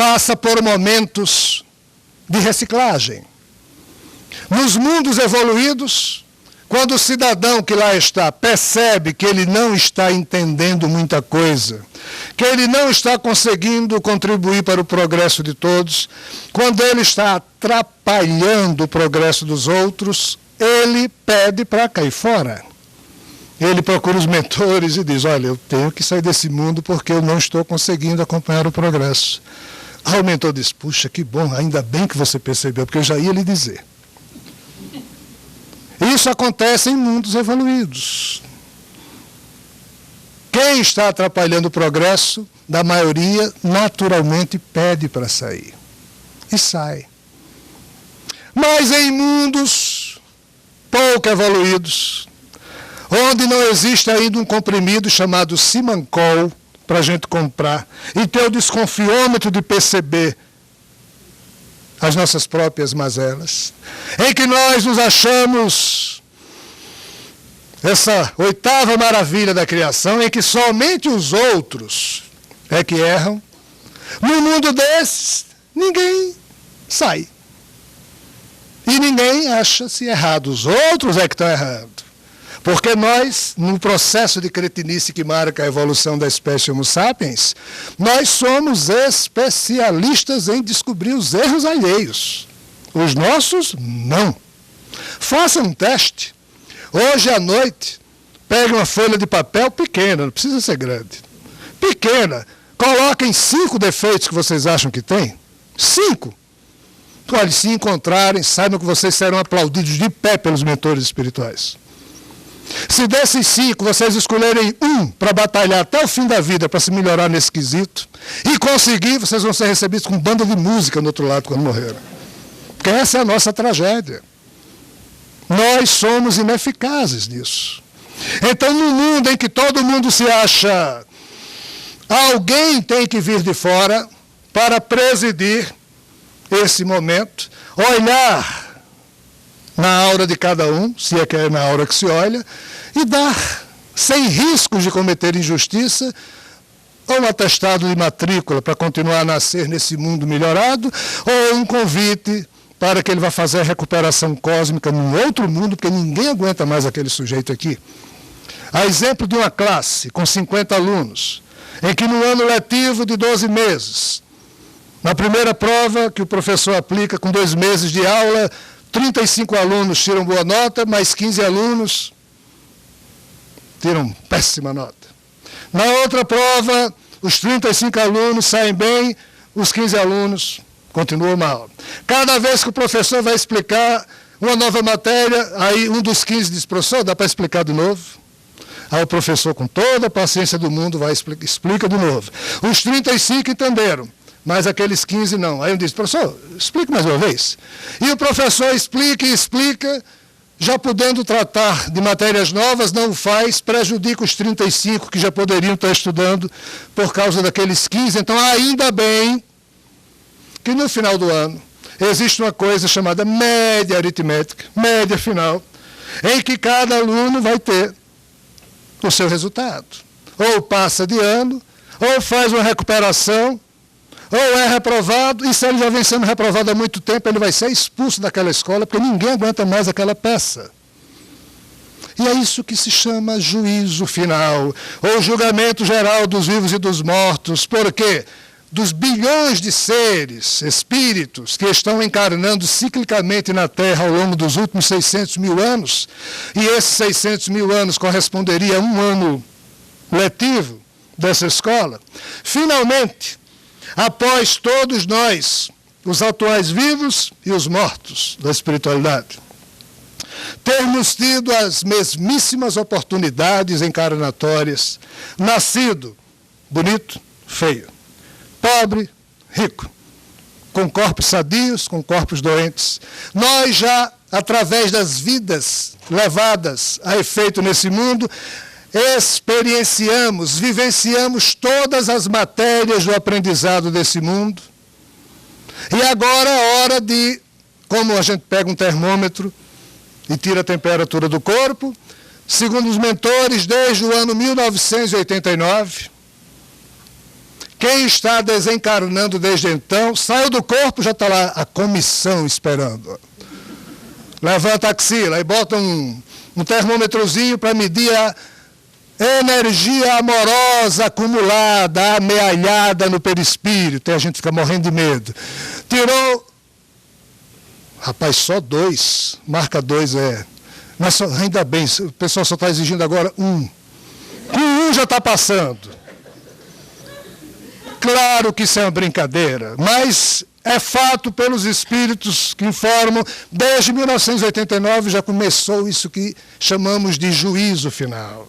passa por momentos de reciclagem. Nos mundos evoluídos, quando o cidadão que lá está percebe que ele não está entendendo muita coisa, que ele não está conseguindo contribuir para o progresso de todos, quando ele está atrapalhando o progresso dos outros, ele pede para cair fora. Ele procura os mentores e diz, olha, eu tenho que sair desse mundo porque eu não estou conseguindo acompanhar o progresso. O mentor diz, puxa, que bom, ainda bem que você percebeu, porque eu já ia lhe dizer. Isso acontece em mundos evoluídos. Quem está atrapalhando o progresso, da maioria, naturalmente pede para sair. E sai. Mas em mundos pouco evoluídos, onde não existe ainda um comprimido chamado Simancol para a gente comprar, e ter o desconfiômetro de perceber as nossas próprias mazelas, em que nós nos achamos essa oitava maravilha da criação, em que somente os outros é que erram. No mundo desses, ninguém sai. E ninguém acha-se errado. Os outros é que estão errando. Porque nós, no processo de cretinice que marca a evolução da espécie Homo sapiens, nós somos especialistas em descobrir os erros alheios. Os nossos, não. Faça um teste. Hoje à noite, pegue uma folha de papel pequena, não precisa ser grande. Pequena. Coloquem 5 defeitos que vocês acham que tem. 5. Olha, se encontrarem, saibam que vocês serão aplaudidos de pé pelos mentores espirituais. Se desses 5 vocês escolherem um para batalhar até o fim da vida para se melhorar nesse quesito, e conseguir, vocês vão ser recebidos com banda de música do outro lado quando morreram. Porque essa é a nossa tragédia. Nós somos ineficazes nisso. Então, no mundo em que todo mundo se acha, alguém tem que vir de fora para presidir esse momento, olhar na aura de cada um, se é que é na aura que se olha, e dar, sem riscos de cometer injustiça, ou um atestado de matrícula para continuar a nascer nesse mundo melhorado, ou um convite para que ele vá fazer a recuperação cósmica num outro mundo, porque ninguém aguenta mais aquele sujeito aqui. A exemplo de uma classe com 50 alunos, em que no ano letivo de 12 meses, na primeira prova que o professor aplica com 2 meses de aula, 35 alunos tiram boa nota, mais 15 alunos tiram péssima nota. Na outra prova, os 35 alunos saem bem, os 15 alunos continuam mal. Cada vez que o professor vai explicar uma nova matéria, aí um dos 15 diz, professor, dá para explicar de novo? Aí o professor, com toda a paciência do mundo, vai explica de novo. Os 35 entenderam, mas aqueles 15 não. Aí um diz, professor, explique mais uma vez. E o professor explica e explica, já podendo tratar de matérias novas, não o faz, prejudica os 35 que já poderiam estar estudando por causa daqueles 15. Então, ainda bem que no final do ano existe uma coisa chamada média aritmética, média final, em que cada aluno vai ter o seu resultado. Ou passa de ano, ou faz uma recuperação, ou é reprovado, e se ele já vem sendo reprovado há muito tempo, ele vai ser expulso daquela escola, porque ninguém aguenta mais aquela peça. E é isso que se chama juízo final, ou julgamento geral dos vivos e dos mortos. Por quê? Dos bilhões de seres, espíritos, que estão encarnando ciclicamente na Terra ao longo dos últimos 600 mil anos, e esses 600 mil anos corresponderia a um ano letivo dessa escola, finalmente, após todos nós, os atuais vivos e os mortos da espiritualidade, termos tido as mesmíssimas oportunidades encarnatórias, nascido bonito, feio, pobre, rico, com corpos sadios, com corpos doentes. Nós já, através das vidas levadas a efeito nesse mundo, experienciamos, vivenciamos todas as matérias do aprendizado desse mundo. E agora é hora de, como a gente pega um termômetro e tira a temperatura do corpo, segundo os mentores, desde o ano 1989, Quem está desencarnando desde então, saiu do corpo, já está lá a comissão esperando. Levanta a axila e bota um termômetrozinho para medir a energia amorosa acumulada, amealhada no perispírito. E a gente fica morrendo de medo. Tirou, rapaz, só 2, marca 2 mas só, ainda bem, o pessoal só está exigindo agora 1. Com 1 já está passando. Claro que isso é uma brincadeira, mas é fato pelos espíritos que informam, desde 1989 já começou isso que chamamos de juízo final.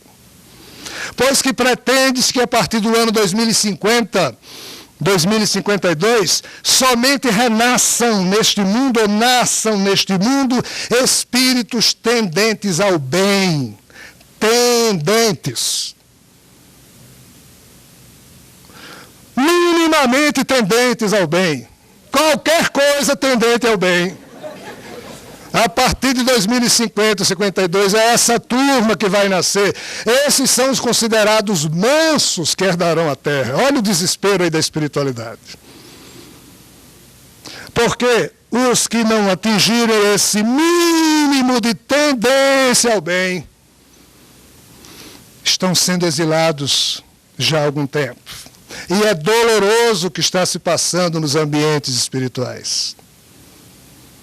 Pois que pretende-se que a partir do ano 2050, 2052, somente renasçam neste mundo, ou nasçam neste mundo, espíritos tendentes ao bem. Tendentes. Minimamente tendentes ao bem. Qualquer coisa tendente ao bem. A partir de 2050, 52, é essa turma que vai nascer. Esses são os considerados mansos que herdarão a terra. Olha o desespero aí da espiritualidade. Porque os que não atingirem esse mínimo de tendência ao bem estão sendo exilados já há algum tempo. E é doloroso o que está se passando nos ambientes espirituais.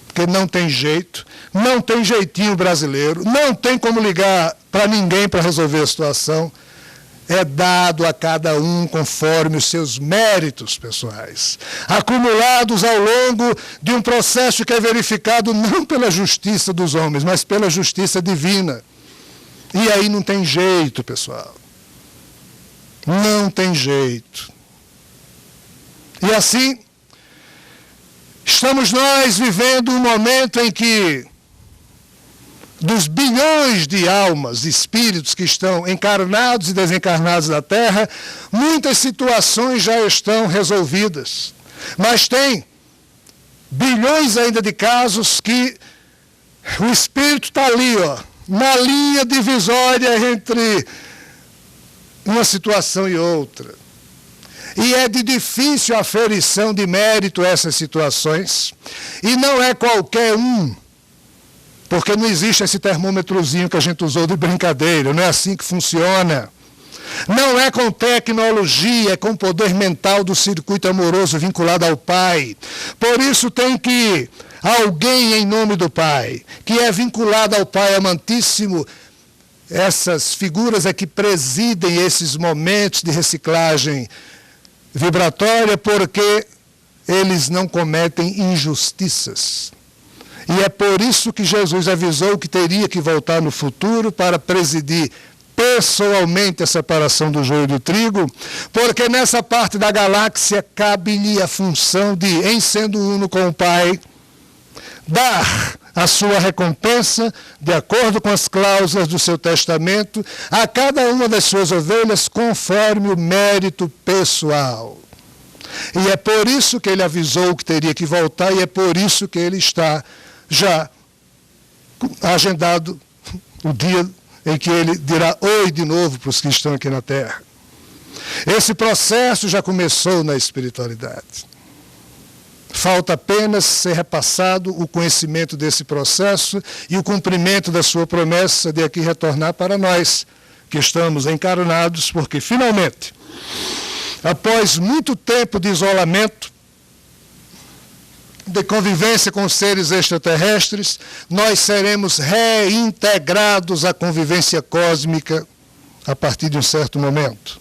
Porque não tem jeito, não tem jeitinho brasileiro, não tem como ligar para ninguém para resolver a situação. É dado a cada um conforme os seus méritos pessoais, acumulados ao longo de um processo que é verificado não pela justiça dos homens, mas pela justiça divina. E aí não tem jeito, pessoal. Não tem jeito. E assim, estamos nós vivendo um momento em que, dos bilhões de almas, de espíritos que estão encarnados e desencarnados na Terra, muitas situações já estão resolvidas. Mas tem bilhões ainda de casos que o espírito está ali, na linha divisória entre uma situação e outra. E é de difícil aferição de mérito essas situações. E não é qualquer um, porque não existe esse termômetrozinho que a gente usou de brincadeira, não é assim que funciona. Não é com tecnologia, é com poder mental do circuito amoroso vinculado ao Pai. Por isso tem que alguém em nome do Pai, que é vinculado ao Pai amantíssimo. Essas figuras é que presidem esses momentos de reciclagem vibratória, porque eles não cometem injustiças. E é por isso que Jesus avisou que teria que voltar no futuro para presidir pessoalmente a separação do joio do trigo, porque nessa parte da galáxia cabe-lhe a função de, em sendo uno com o Pai, dar a sua recompensa, de acordo com as cláusulas do seu testamento, a cada uma das suas ovelhas, conforme o mérito pessoal. E é por isso que ele avisou que teria que voltar, e é por isso que ele está já agendado o dia em que ele dirá oi de novo para os que estão aqui na Terra. Esse processo já começou na espiritualidade. Falta apenas ser repassado o conhecimento desse processo e o cumprimento da sua promessa de aqui retornar para nós, que estamos encarnados, porque finalmente, após muito tempo de isolamento, de convivência com seres extraterrestres, nós seremos reintegrados à convivência cósmica a partir de um certo momento.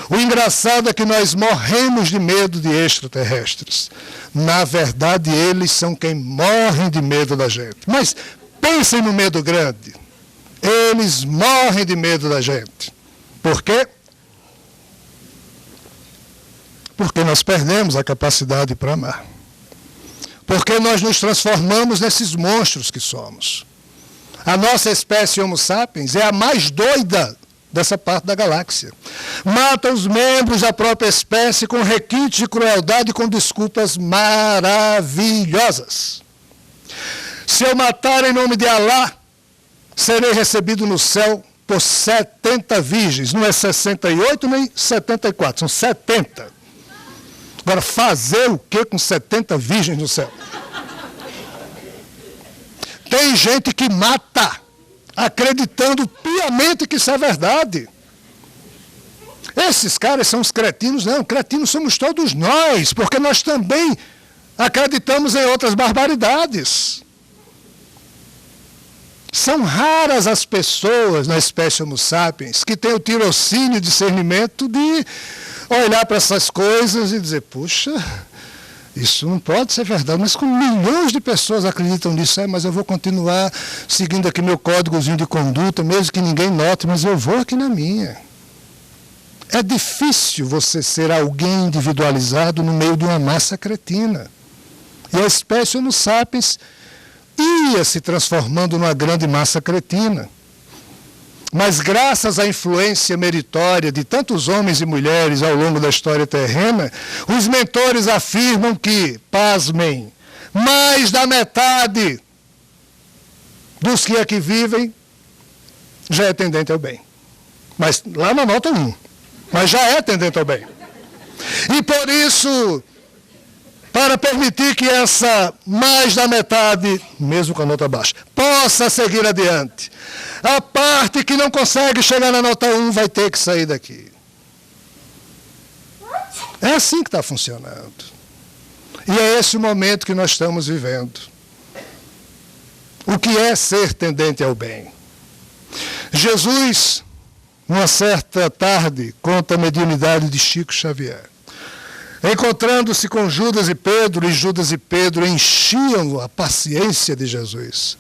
O engraçado é que nós morremos de medo de extraterrestres. Na verdade, eles são quem morrem de medo da gente. Mas pensem no medo grande. Eles morrem de medo da gente. Por quê? Porque nós perdemos a capacidade para amar. Porque nós nos transformamos nesses monstros que somos. A nossa espécie Homo sapiens é a mais doida dessa parte da galáxia. Mata os membros da própria espécie com requintes de crueldade e com desculpas maravilhosas. Se eu matar em nome de Alá, serei recebido no céu por 70 virgens. Não é 68 nem 74, são 70. Agora, fazer o que com 70 virgens no céu? Tem gente que mata, acreditando piamente que isso é verdade. Esses caras são os cretinos? Não, cretinos somos todos nós, porque nós também acreditamos em outras barbaridades. São raras as pessoas na espécie Homo sapiens que têm o tirocínio e discernimento de olhar para essas coisas e dizer, puxa, isso não pode ser verdade, mas com milhões de pessoas acreditam nisso, mas eu vou continuar seguindo aqui meu códigozinho de conduta, mesmo que ninguém note, mas eu vou aqui na minha. É difícil você ser alguém individualizado no meio de uma massa cretina. E a espécie Homo sapiens ia se transformando numa grande massa cretina. Mas graças à influência meritória de tantos homens e mulheres ao longo da história terrena, os mentores afirmam que, pasmem, mais da metade dos que aqui vivem já é tendente ao bem. Mas lá na nota 1, mas já é tendente ao bem. E por isso, para permitir que essa mais da metade, mesmo com a nota baixa, possa seguir adiante, a parte que não consegue chegar na nota 1 vai ter que sair daqui. É assim que está funcionando. E é esse o momento que nós estamos vivendo. O que é ser tendente ao bem? Jesus, numa certa tarde, conta a mediunidade de Chico Xavier. Encontrando-se com Judas e Pedro enchiam a paciência de Jesus,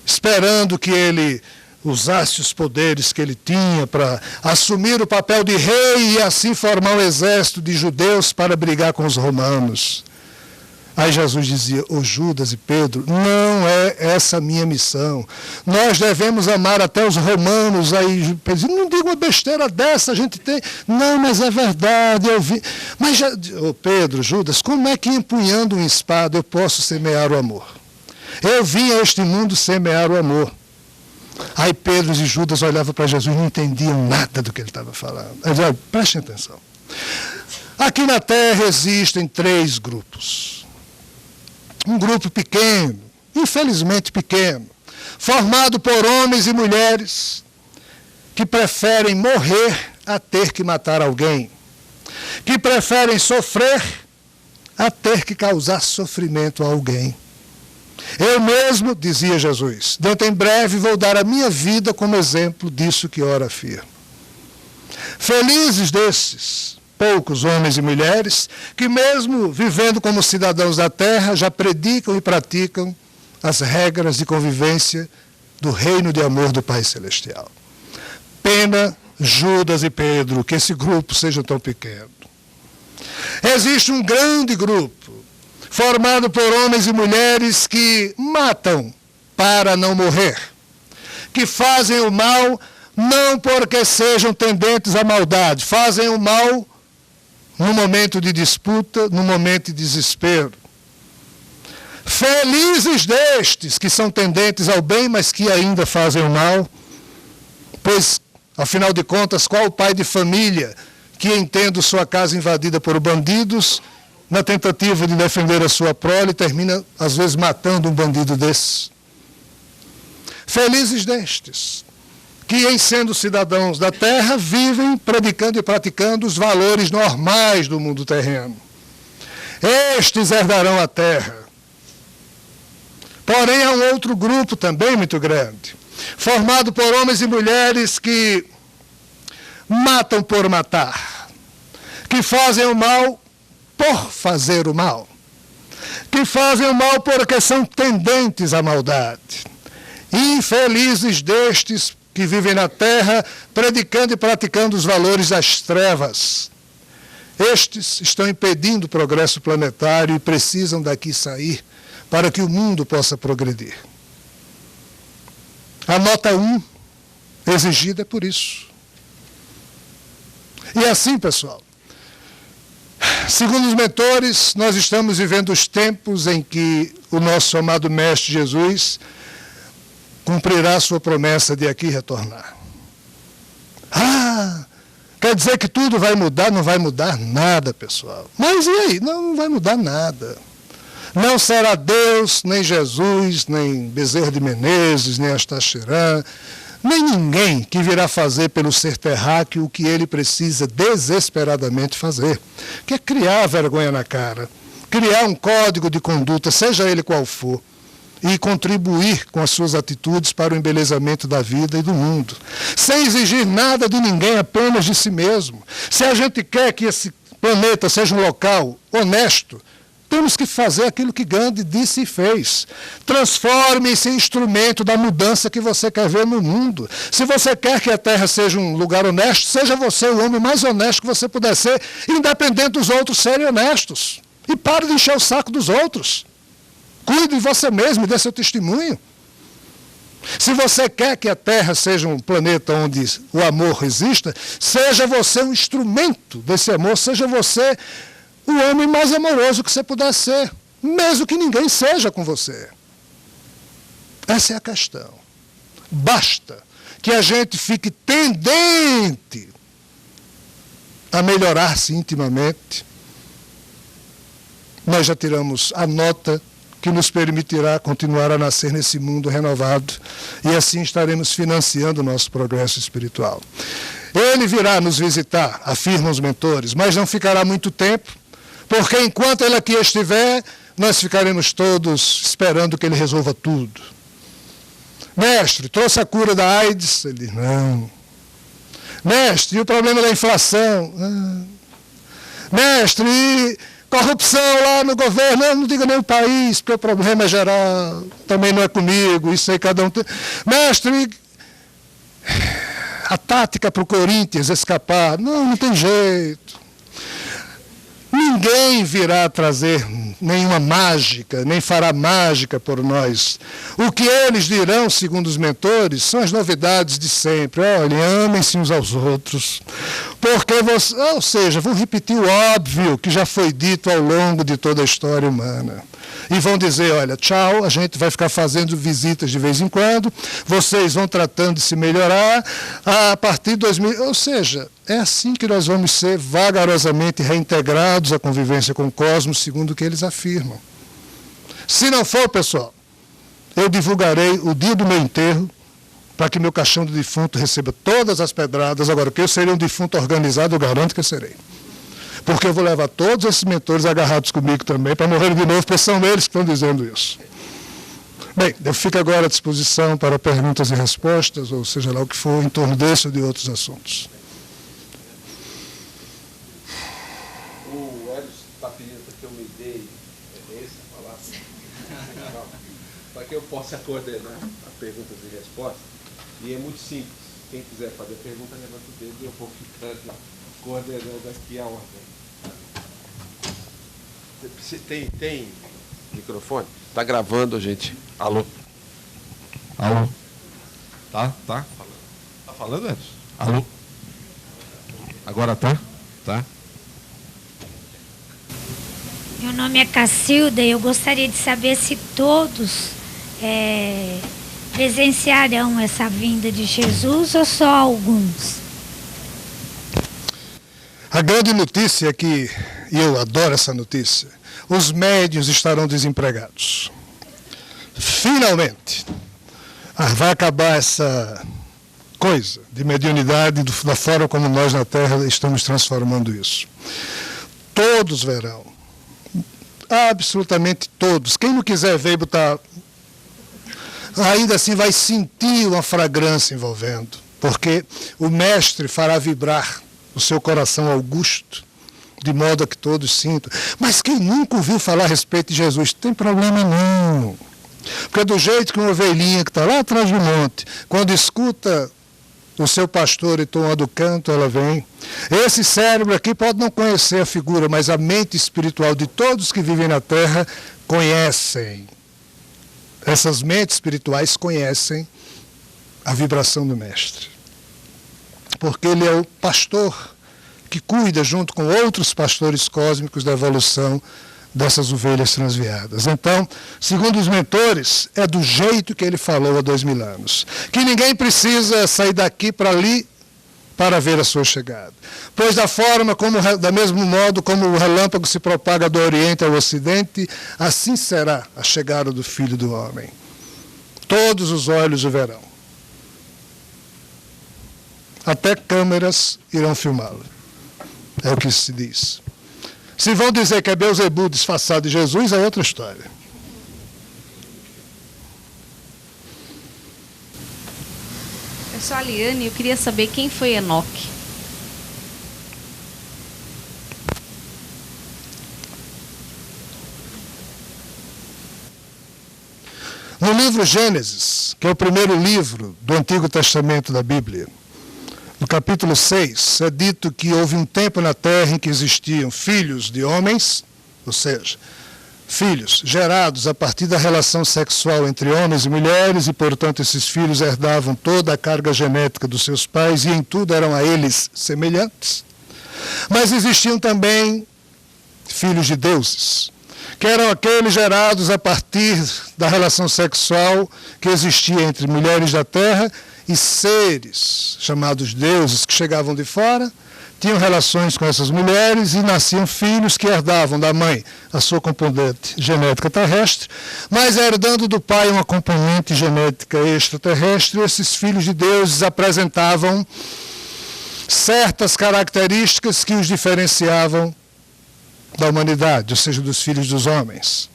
esperando que ele usasse os poderes que ele tinha para assumir o papel de rei e assim formar um exército de judeus para brigar com os romanos. Aí Jesus dizia, Judas e Pedro, não é essa a minha missão. Nós devemos amar até os romanos. Aí Pedro dizia, não diga uma besteira dessa, a gente tem... Não, mas é verdade, eu vi... Mas, Pedro, Judas, como é que empunhando uma espada eu posso semear o amor? Eu vim a este mundo semear o amor. Aí Pedro e Judas olhavam para Jesus e não entendiam nada do que ele estava falando. Ele dizia, prestem atenção. Aqui na Terra existem 3 grupos. Um grupo pequeno, infelizmente pequeno, formado por homens e mulheres que preferem morrer a ter que matar alguém, que preferem sofrer a ter que causar sofrimento a alguém. Eu mesmo, dizia Jesus, dentro em breve vou dar a minha vida como exemplo disso que ora afirmo. Felizes desses poucos homens e mulheres que, mesmo vivendo como cidadãos da terra, já predicam e praticam as regras de convivência do reino de amor do Pai Celestial. Pena Judas e Pedro que esse grupo seja tão pequeno. Existe um grande grupo formado por homens e mulheres que matam para não morrer, que fazem o mal não porque sejam tendentes à maldade, fazem o mal no momento de disputa, no momento de desespero. Felizes destes que são tendentes ao bem, mas que ainda fazem o mal, pois, afinal de contas, qual o pai de família que, entendo sua casa invadida por bandidos, na tentativa de defender a sua prole, termina, às vezes, matando um bandido desse? Felizes destes que, em sendo cidadãos da terra, vivem predicando e praticando os valores normais do mundo terreno. Estes herdarão a terra. Porém, há um outro grupo também muito grande, formado por homens e mulheres que matam por matar, que fazem o mal por fazer o mal, que fazem o mal porque são tendentes à maldade. Infelizes destes que vivem na terra, predicando e praticando os valores das trevas. Estes estão impedindo o progresso planetário e precisam daqui sair para que o mundo possa progredir. A nota 1 exigida é por isso. E assim, pessoal, segundo os mentores, nós estamos vivendo os tempos em que o nosso amado Mestre Jesus cumprirá sua promessa de aqui retornar. Quer dizer que tudo vai mudar? Não vai mudar nada, pessoal. Mas e aí? Não vai mudar nada. Não será Deus, nem Jesus, nem Bezerra de Menezes, nem Astaxerã, nem ninguém que virá fazer pelo ser terráqueo o que ele precisa desesperadamente fazer, que é criar vergonha na cara, criar um código de conduta, seja ele qual for, e contribuir com as suas atitudes para o embelezamento da vida e do mundo, sem exigir nada de ninguém, apenas de si mesmo. Se a gente quer que esse planeta seja um local honesto, temos que fazer aquilo que Gandhi disse e fez. Transforme-se em instrumento da mudança que você quer ver no mundo. Se você quer que a Terra seja um lugar honesto, seja você o homem mais honesto que você puder ser, independente dos outros serem honestos. E pare de encher o saco dos outros. Cuide de você mesmo e dê seu testemunho. Se você quer que a Terra seja um planeta onde o amor exista, seja você um instrumento desse amor, seja você o homem mais amoroso que você puder ser, mesmo que ninguém seja com você. Essa é a questão. Basta que a gente fique tendente a melhorar-se intimamente. Nós já tiramos a nota que nos permitirá continuar a nascer nesse mundo renovado, e assim estaremos financiando o nosso progresso espiritual. Ele virá nos visitar, afirmam os mentores, mas não ficará muito tempo, porque enquanto ele aqui estiver, nós ficaremos todos esperando que ele resolva tudo. Mestre, trouxe a cura da AIDS? Ele, não. Mestre, e o problema da inflação? Não. Mestre, e corrupção lá no governo? Não diga nem o país, porque o problema é geral, também não é comigo, isso aí cada um tem. Mestre, a tática para o Corinthians escapar? Não tem jeito. Ninguém virá trazer nenhuma mágica, nem fará mágica por nós. O que eles dirão, segundo os mentores, são as novidades de sempre. Olhem, amem-se uns aos outros. Porque você, ou seja, vão repetir o óbvio que já foi dito ao longo de toda a história humana. E vão dizer, olha, tchau, a gente vai ficar fazendo visitas de vez em quando, vocês vão tratando de se melhorar, a partir de 2000... Ou seja, é assim que nós vamos ser vagarosamente reintegrados à convivência com o cosmos, segundo o que eles afirmam. Se não for, pessoal, eu divulgarei o dia do meu enterro, para que meu caixão de defunto receba todas as pedradas. Agora, que eu serei um defunto organizado, eu garanto que eu serei. Porque eu vou levar todos esses mentores agarrados comigo também, para morrer de novo, porque são eles que estão dizendo isso. Bem, eu fico agora à disposição para perguntas e respostas, ou seja lá o que for, em torno desse ou de outros assuntos. O Hélio está pedindo para que eu me dê a palavra, para que eu possa coordenar as perguntas e respostas. E é muito simples. Quem quiser fazer pergunta, levanta o dedo e eu vou ficando coordenando aqui a ordem. Tem microfone? Está gravando, gente. Alô? Alô? Tá falando. Tá falando, Edson? Alô? Agora tá? Tá? Meu nome é Cacilda e eu gostaria de saber se todos presenciarão essa vinda de Jesus ou só alguns? A grande notícia é que, e eu adoro essa notícia, os médiuns estarão desempregados. Finalmente, vai acabar essa coisa de mediunidade da forma como nós na Terra estamos transformando isso. Todos verão. Absolutamente todos. Quem não quiser ver e botar, ainda assim vai sentir uma fragrância envolvendo, porque o mestre fará vibrar o seu coração augusto, de modo a que todos sintam. Mas quem nunca ouviu falar a respeito de Jesus, não tem problema não. Porque do jeito que uma ovelhinha que está lá atrás do monte, quando escuta o seu pastor e toma do canto, ela vem. Esse cérebro aqui pode não conhecer a figura, mas a mente espiritual de todos que vivem na Terra conhecem. Essas mentes espirituais conhecem a vibração do mestre. Porque ele é o pastor que cuida, junto com outros pastores cósmicos, da evolução dessas ovelhas transviadas. Então, segundo os mentores, é do jeito que ele falou há 2000 anos. Que ninguém precisa sair daqui para ali para ver a sua chegada. Pois da mesmo modo como o relâmpago se propaga do Oriente ao Ocidente, assim será a chegada do Filho do Homem. Todos os olhos o verão. Até câmeras irão filmá-lo. É o que se diz. Se vão dizer que é Beelzebul disfarçado de Jesus, é outra história. Eu sou a Liane e eu queria saber quem foi Enoque. No livro Gênesis, que é o primeiro livro do Antigo Testamento da Bíblia, no capítulo 6, é dito que houve um tempo na terra em que existiam filhos de homens, ou seja, filhos gerados a partir da relação sexual entre homens e mulheres, e, portanto, esses filhos herdavam toda a carga genética dos seus pais e em tudo eram a eles semelhantes. Mas existiam também filhos de deuses, que eram aqueles gerados a partir da relação sexual que existia entre mulheres da terra e seres chamados deuses que chegavam de fora, tinham relações com essas mulheres e nasciam filhos que herdavam da mãe a sua componente genética terrestre, mas herdando do pai uma componente genética extraterrestre. Esses filhos de deuses apresentavam certas características que os diferenciavam da humanidade, ou seja, dos filhos dos homens.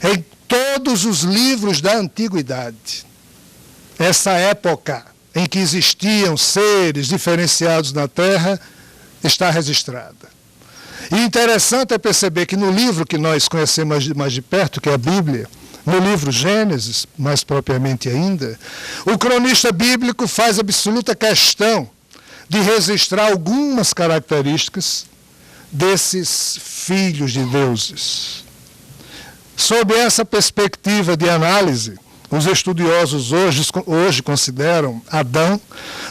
Em todos os livros da antiguidade, essa época em que existiam seres diferenciados na Terra está registrada. E interessante é perceber que no livro que nós conhecemos mais de perto, que é a Bíblia, no livro Gênesis, mais propriamente ainda, o cronista bíblico faz absoluta questão de registrar algumas características desses filhos de deuses. Sob essa perspectiva de análise, os estudiosos hoje consideram Adão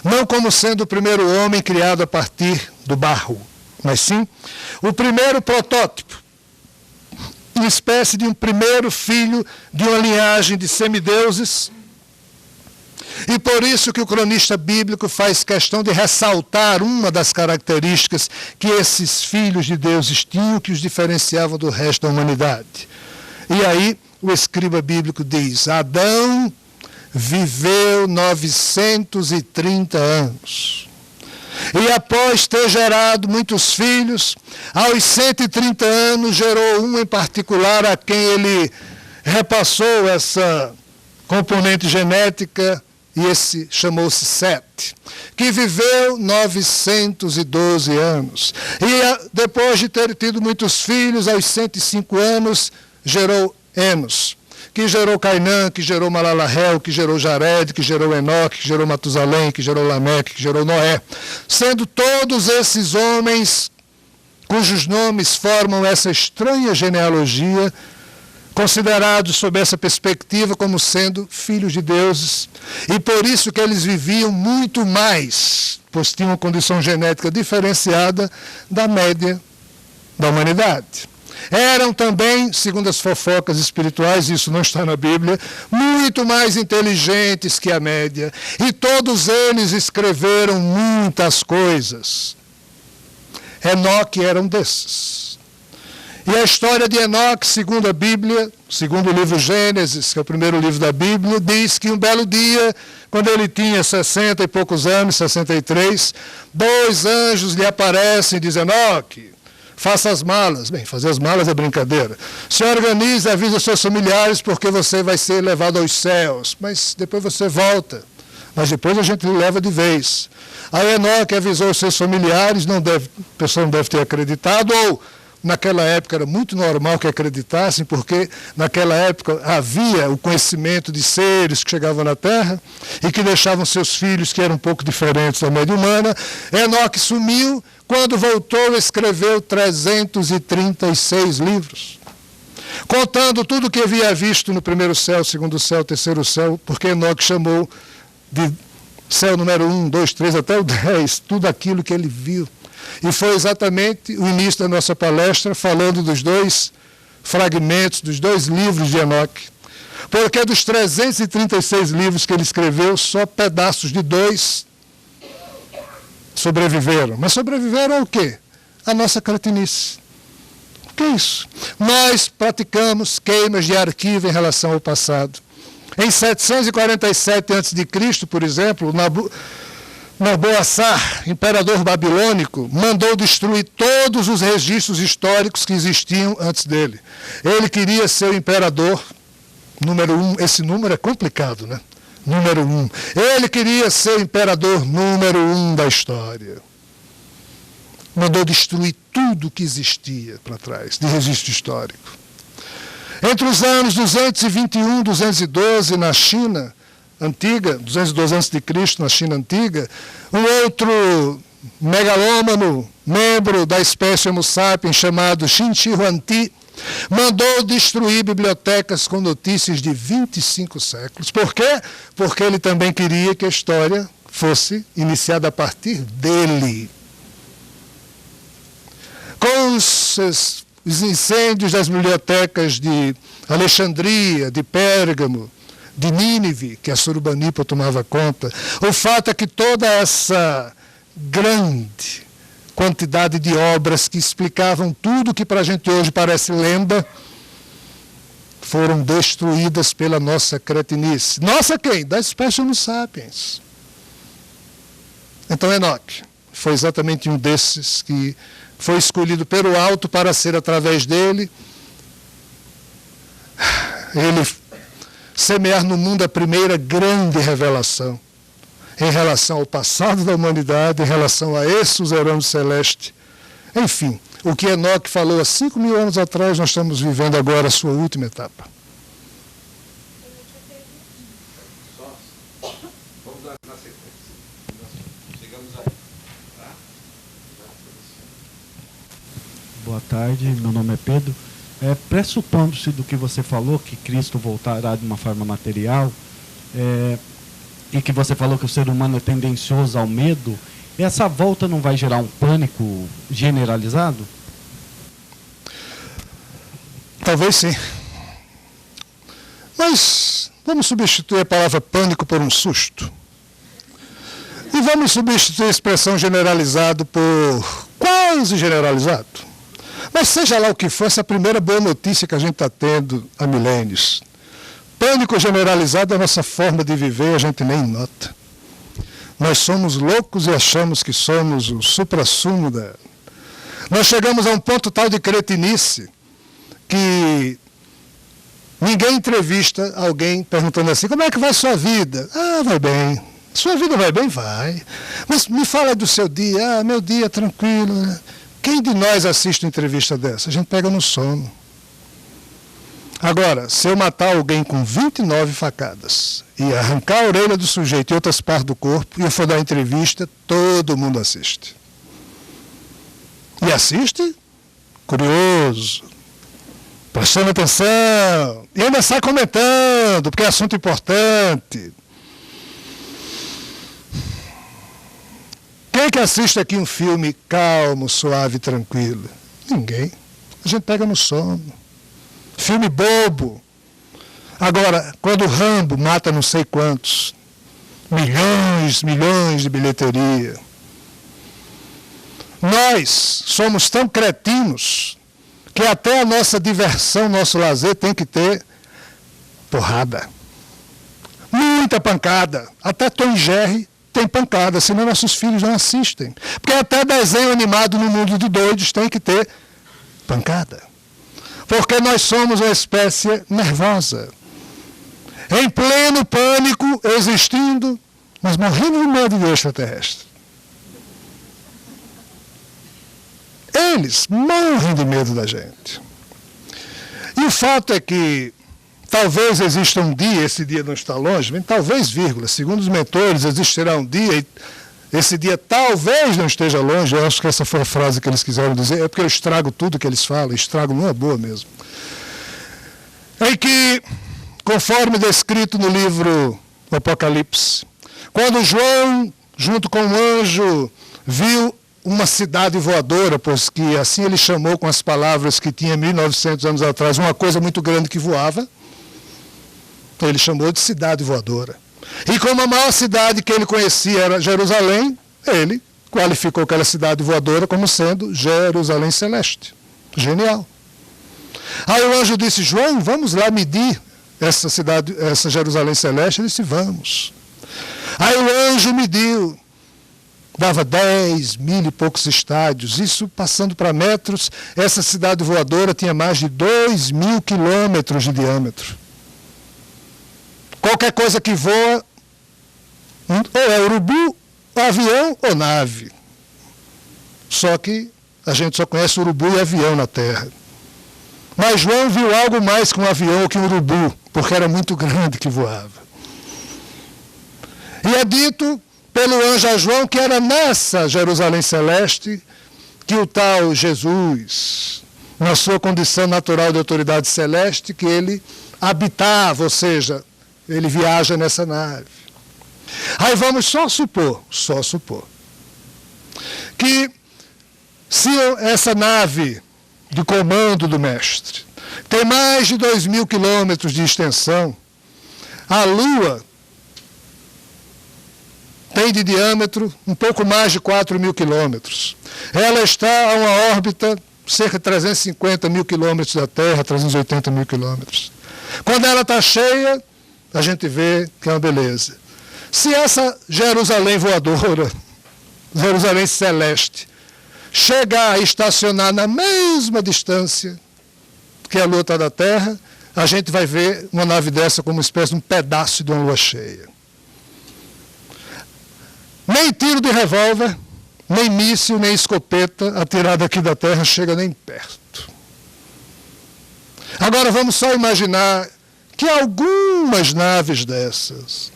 não como sendo o primeiro homem criado a partir do barro, mas sim o primeiro protótipo, uma espécie de um primeiro filho de uma linhagem de semideuses. E por isso que o cronista bíblico faz questão de ressaltar uma das características que esses filhos de deuses tinham, que os diferenciavam do resto da humanidade. E aí o escriba bíblico diz: Adão viveu 930 anos. E após ter gerado muitos filhos, aos 130 anos gerou um em particular a quem ele repassou essa componente genética, e esse chamou-se Sete, que viveu 912 anos. E depois de ter tido muitos filhos, aos 105 anos, gerou Enos, que gerou Cainã, que gerou Malalahel, que gerou Jared, que gerou Enoque, que gerou Matusalém, que gerou Lameque, que gerou Noé. Sendo todos esses homens, cujos nomes formam essa estranha genealogia, considerados sob essa perspectiva como sendo filhos de deuses, e por isso que eles viviam muito mais, pois tinham uma condição genética diferenciada da média da humanidade. Eram também, segundo as fofocas espirituais, isso não está na Bíblia, muito mais inteligentes que a média, e todos eles escreveram muitas coisas. Enoque era um desses. E a história de Enoque, segundo a Bíblia, segundo o livro Gênesis, que é o primeiro livro da Bíblia, diz que um belo dia, quando ele tinha 60 e poucos anos, 63, 2 anjos lhe aparecem e dizem: Enoque, faça as malas. Bem, fazer as malas é brincadeira. Se organize, avise os seus familiares, porque você vai ser levado aos céus. Mas depois você volta. Mas depois a gente leva de vez. Aí Enoque avisou os seus familiares, a pessoa não deve ter acreditado, ou naquela época era muito normal que acreditassem, porque naquela época havia o conhecimento de seres que chegavam na Terra e que deixavam seus filhos, que eram um pouco diferentes da média humana. Enoque sumiu. Quando voltou, escreveu 336 livros, contando tudo o que havia visto no primeiro céu, segundo céu, terceiro céu, porque Enoque chamou de céu número 1, 2, 3, até o 10, tudo aquilo que ele viu. E foi exatamente o início da nossa palestra, falando dos 2 fragmentos, dos 2 livros de Enoque. Porque dos 336 livros que ele escreveu, só pedaços de 2 sobreviveram. Mas sobreviveram ao quê? A nossa cretinice. O que é isso? Nós praticamos queimas de arquivo em relação ao passado. Em 747 a.C., por exemplo, Naboassar, imperador babilônico, mandou destruir todos os registros históricos que existiam antes dele. Ele queria ser o imperador número 1. Esse número é complicado, né? Número 1. Ele queria ser o imperador número 1 da história. Mandou destruir tudo que existia para trás, de registro histórico. Entre os anos 221 e 212, na China antiga, 212 a.C., na China antiga, um outro megalômano, membro da espécie Homo sapiens, chamado Xin Shi Huangdi, mandou destruir bibliotecas com notícias de 25 séculos. Por quê? Porque ele também queria que a história fosse iniciada a partir dele. Com os incêndios das bibliotecas de Alexandria, de Pérgamo, de Nínive, que a Surubanipa tomava conta, o fato é que toda essa grande quantidade de obras que explicavam tudo que para a gente hoje parece lenda, foram destruídas pela nossa cretinice. Nossa quem? Da espécie Homo sapiens. Então Enoque foi exatamente um desses que foi escolhido pelo alto para ser através dele ele semear no mundo a primeira grande revelação em relação ao passado da humanidade, em relação a esse suzerano celeste. Enfim, o que Enoque falou há 5.000 anos atrás, nós estamos vivendo agora a sua última etapa. Vamos na sequência. Chegamos aí. Tá? Boa tarde, meu nome é Pedro. Pressupondo-se do que você falou, que Cristo voltará de uma forma material, e que você falou que o ser humano é tendencioso ao medo, essa volta não vai gerar um pânico generalizado? Talvez sim. Mas vamos substituir a palavra pânico por um susto. E vamos substituir a expressão generalizado por quase generalizado. Mas seja lá o que for, essa é a primeira boa notícia que a gente está tendo há milênios. Pânico generalizado é a nossa forma de viver, a gente nem nota. Nós somos loucos e achamos que somos o suprassumo da... Nós chegamos a um ponto tal de cretinice que ninguém entrevista alguém perguntando assim, como é que vai sua vida? Ah, vai bem. Sua vida vai bem? Vai. Mas me fala do seu dia. Ah, meu dia é tranquilo, né? Quem de nós assiste uma entrevista dessa? A gente pega no sono. Agora, se eu matar alguém com 29 facadas e arrancar a orelha do sujeito e outras partes do corpo, e eu for dar entrevista, todo mundo assiste. E assiste curioso, prestando atenção, e ainda sai comentando, porque é assunto importante. Quem que assiste aqui um filme calmo, suave, tranquilo? Ninguém. A gente pega no sono. Filme bobo. Agora, quando o Rambo mata não sei quantos, milhões de bilheteria. Nós somos tão cretinos que até a nossa diversão, nosso lazer tem que ter porrada. Muita pancada. Até Tom e Jerry tem pancada, senão nossos filhos não assistem. Porque até desenho animado no mundo de doidos tem que ter pancada. Porque nós somos uma espécie nervosa. Em pleno pânico, existindo, mas morrendo de medo de extraterrestre. Eles morrem de medo da gente. E o fato é que talvez exista um dia, esse dia não está longe, talvez, vírgula, segundo os mentores, existirá um dia, e esse dia talvez não esteja longe, eu acho que essa foi a frase que eles quiseram dizer, é porque eu estrago tudo que eles falam, estrago numa boa mesmo. Em que, conforme descrito no livro do Apocalipse, quando João, junto com um anjo, viu uma cidade voadora, pois que assim ele chamou com as palavras que tinha 1900 anos atrás, uma coisa muito grande que voava, então ele chamou de cidade voadora. E como a maior cidade que ele conhecia era Jerusalém, ele qualificou aquela cidade voadora como sendo Jerusalém Celeste. Genial. Aí o anjo disse, João, vamos lá medir essa cidade, essa Jerusalém Celeste. Ele disse, vamos. Aí o anjo mediu, dava 10.000 e poucos estádios, isso passando para metros, essa cidade voadora tinha mais de 2.000 quilômetros de diâmetro. Qualquer coisa que voa, ou é urubu, avião ou nave. Só que a gente só conhece urubu e avião na Terra. Mas João viu algo mais que um avião ou que um urubu, porque era muito grande que voava. E é dito pelo anjo a João que era nessa Jerusalém Celeste que o tal Jesus, na sua condição natural de autoridade celeste, que ele habitava, ou seja, ele viaja nessa nave. Aí vamos só supor, que se essa nave de comando do mestre tem mais de 2.000 quilômetros de extensão, a Lua tem de diâmetro um pouco mais de 4.000 quilômetros. Ela está a uma órbita cerca de 350.000 quilômetros da Terra, 380.000 quilômetros. Quando ela está cheia, a gente vê que é uma beleza. Se essa Jerusalém voadora, Jerusalém Celeste, chegar a estacionar na mesma distância que a Lua está da Terra, a gente vai ver uma nave dessa como uma espécie de um pedaço de uma lua cheia. Nem tiro de revólver, nem míssil, nem escopeta atirado aqui da Terra chega nem perto. Agora vamos só imaginar que algumas naves dessas,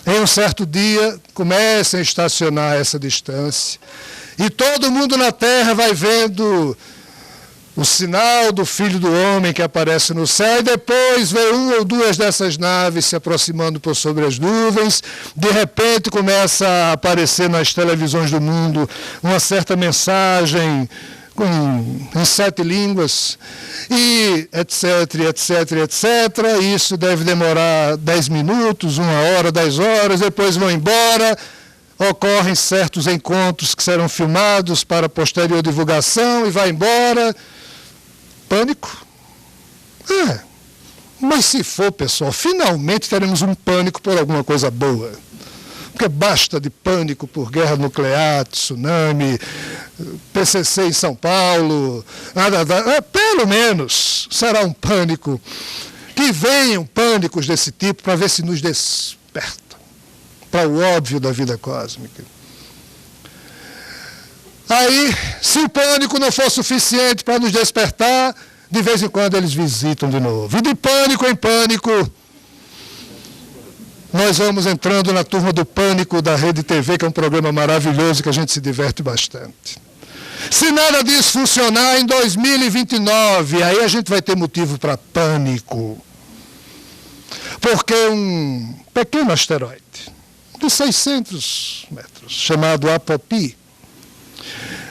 em um certo dia, comecem a estacionar a essa distância, e todo mundo na Terra vai vendo o sinal do Filho do Homem que aparece no céu, e depois vê uma ou duas dessas naves se aproximando por sobre as nuvens. De repente começa a aparecer nas televisões do mundo uma certa mensagem em 7 línguas, e etc, etc, etc. Isso deve demorar 10 minutos, 1 hora, 10 horas, depois vão embora. Ocorrem certos encontros que serão filmados para posterior divulgação e vai embora. Pânico? Mas se for, pessoal, finalmente teremos um pânico por alguma coisa boa. Porque basta de pânico por guerra nuclear, tsunami, PCC em São Paulo, pelo menos será um pânico. Que venham pânicos desse tipo para ver se nos desperta para o óbvio da vida cósmica. Aí, se o pânico não for suficiente para nos despertar, de vez em quando eles visitam de novo. E de pânico em pânico, nós vamos entrando na turma do Pânico da Rede TV, que é um programa maravilhoso que a gente se diverte bastante. Se nada disso funcionar em 2029, aí a gente vai ter motivo para pânico. Porque um pequeno asteroide de 600 metros, chamado Apopi,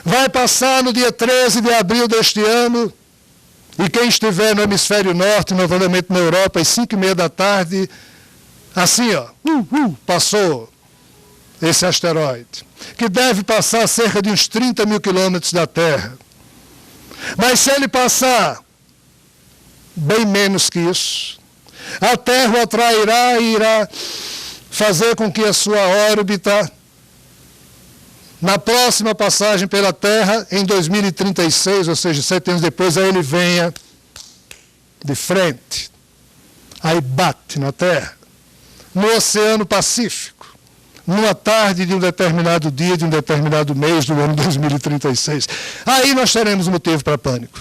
vai passar no dia 13 de abril deste ano, e quem estiver no hemisfério norte, novamente na Europa, às 5h30 da tarde, assim, ó, passou esse asteroide, que deve passar cerca de uns 30.000 quilômetros da Terra. Mas se ele passar bem menos que isso, a Terra o atrairá e irá fazer com que a sua órbita, na próxima passagem pela Terra, em 2036, ou seja, 7 anos depois, aí ele venha de frente, aí bate na Terra, no Oceano Pacífico, numa tarde de um determinado dia, de um determinado mês do ano 2036. Aí nós teremos motivo para pânico.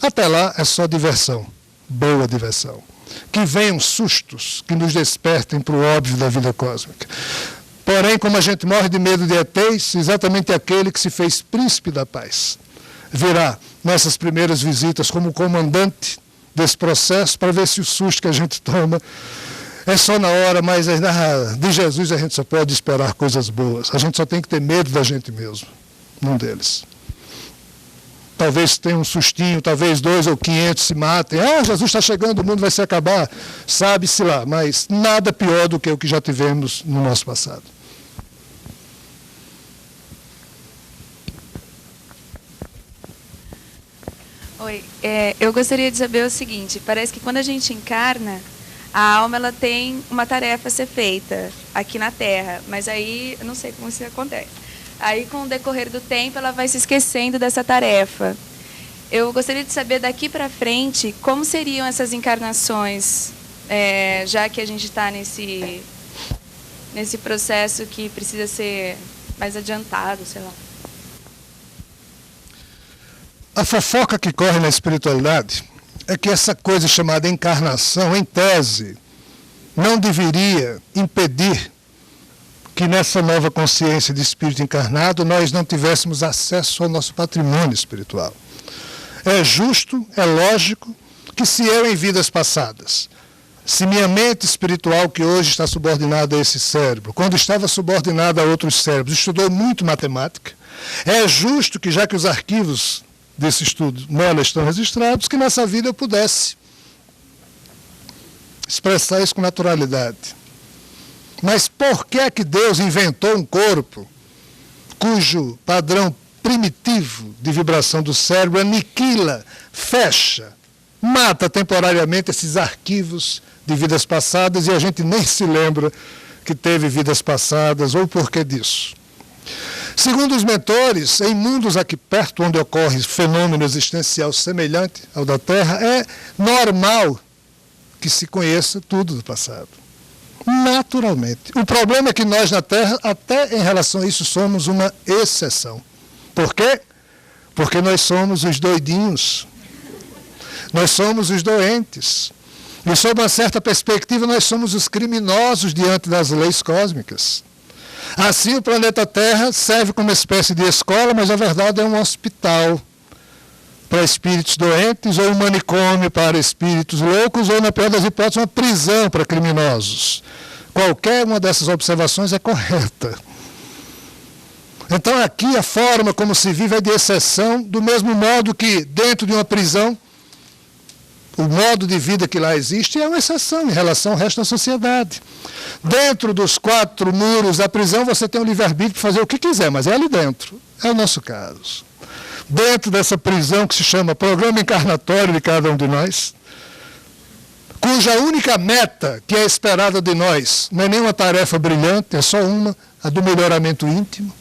Até lá é só diversão, boa diversão. Que venham sustos que nos despertem para o óbvio da vida cósmica. Porém, como a gente morre de medo de ETs, exatamente aquele que se fez príncipe da paz virá nessas primeiras visitas como comandante desse processo para ver se o susto que a gente toma é só na hora, mas de Jesus a gente só pode esperar coisas boas. A gente só tem que ter medo da gente mesmo, não deles. Talvez tenha um sustinho, talvez 2 ou 500 se matem. Jesus está chegando, o mundo vai se acabar. Sabe-se lá, mas nada pior do que o que já tivemos no nosso passado. Oi, eu gostaria de saber o seguinte, parece que quando a gente encarna, a alma ela tem uma tarefa a ser feita aqui na Terra, mas aí eu não sei como isso acontece. Aí com o decorrer do tempo ela vai se esquecendo dessa tarefa. Eu gostaria de saber daqui para frente como seriam essas encarnações, já que a gente está nesse processo que precisa ser mais adiantado, sei lá. A fofoca que corre na espiritualidade é que essa coisa chamada encarnação, em tese, não deveria impedir que nessa nova consciência de espírito encarnado nós não tivéssemos acesso ao nosso patrimônio espiritual. É justo, é lógico, que se eu em vidas passadas, se minha mente espiritual que hoje está subordinada a esse cérebro, quando estava subordinada a outros cérebros, estudou muito matemática, é justo que já que os arquivos desse estudo nela estão registrados, que nessa vida eu pudesse expressar isso com naturalidade. Mas por que é que Deus inventou um corpo cujo padrão primitivo de vibração do cérebro aniquila, fecha, mata temporariamente esses arquivos de vidas passadas e a gente nem se lembra que teve vidas passadas ou o porquê disso? Segundo os mentores, em mundos aqui perto onde ocorre fenômeno existencial semelhante ao da Terra, é normal que se conheça tudo do passado. Naturalmente. O problema é que nós na Terra, até em relação a isso, somos uma exceção. Por quê? Porque nós somos os doidinhos. Nós somos os doentes. E sob uma certa perspectiva, nós somos os criminosos diante das leis cósmicas. Assim, o planeta Terra serve como uma espécie de escola, mas na verdade é um hospital para espíritos doentes, ou um manicômio para espíritos loucos, ou, na pior das hipóteses, uma prisão para criminosos. Qualquer uma dessas observações é correta. Então, aqui a forma como se vive é de exceção, do mesmo modo que dentro de uma prisão, o modo de vida que lá existe é uma exceção em relação ao resto da sociedade. Dentro dos 4 muros da prisão, você tem o livre-arbítrio para fazer o que quiser, mas é ali dentro. É o nosso caso. Dentro dessa prisão que se chama programa encarnatório de cada um de nós, cuja única meta que é esperada de nós não é nenhuma tarefa brilhante, é só uma, a do melhoramento íntimo.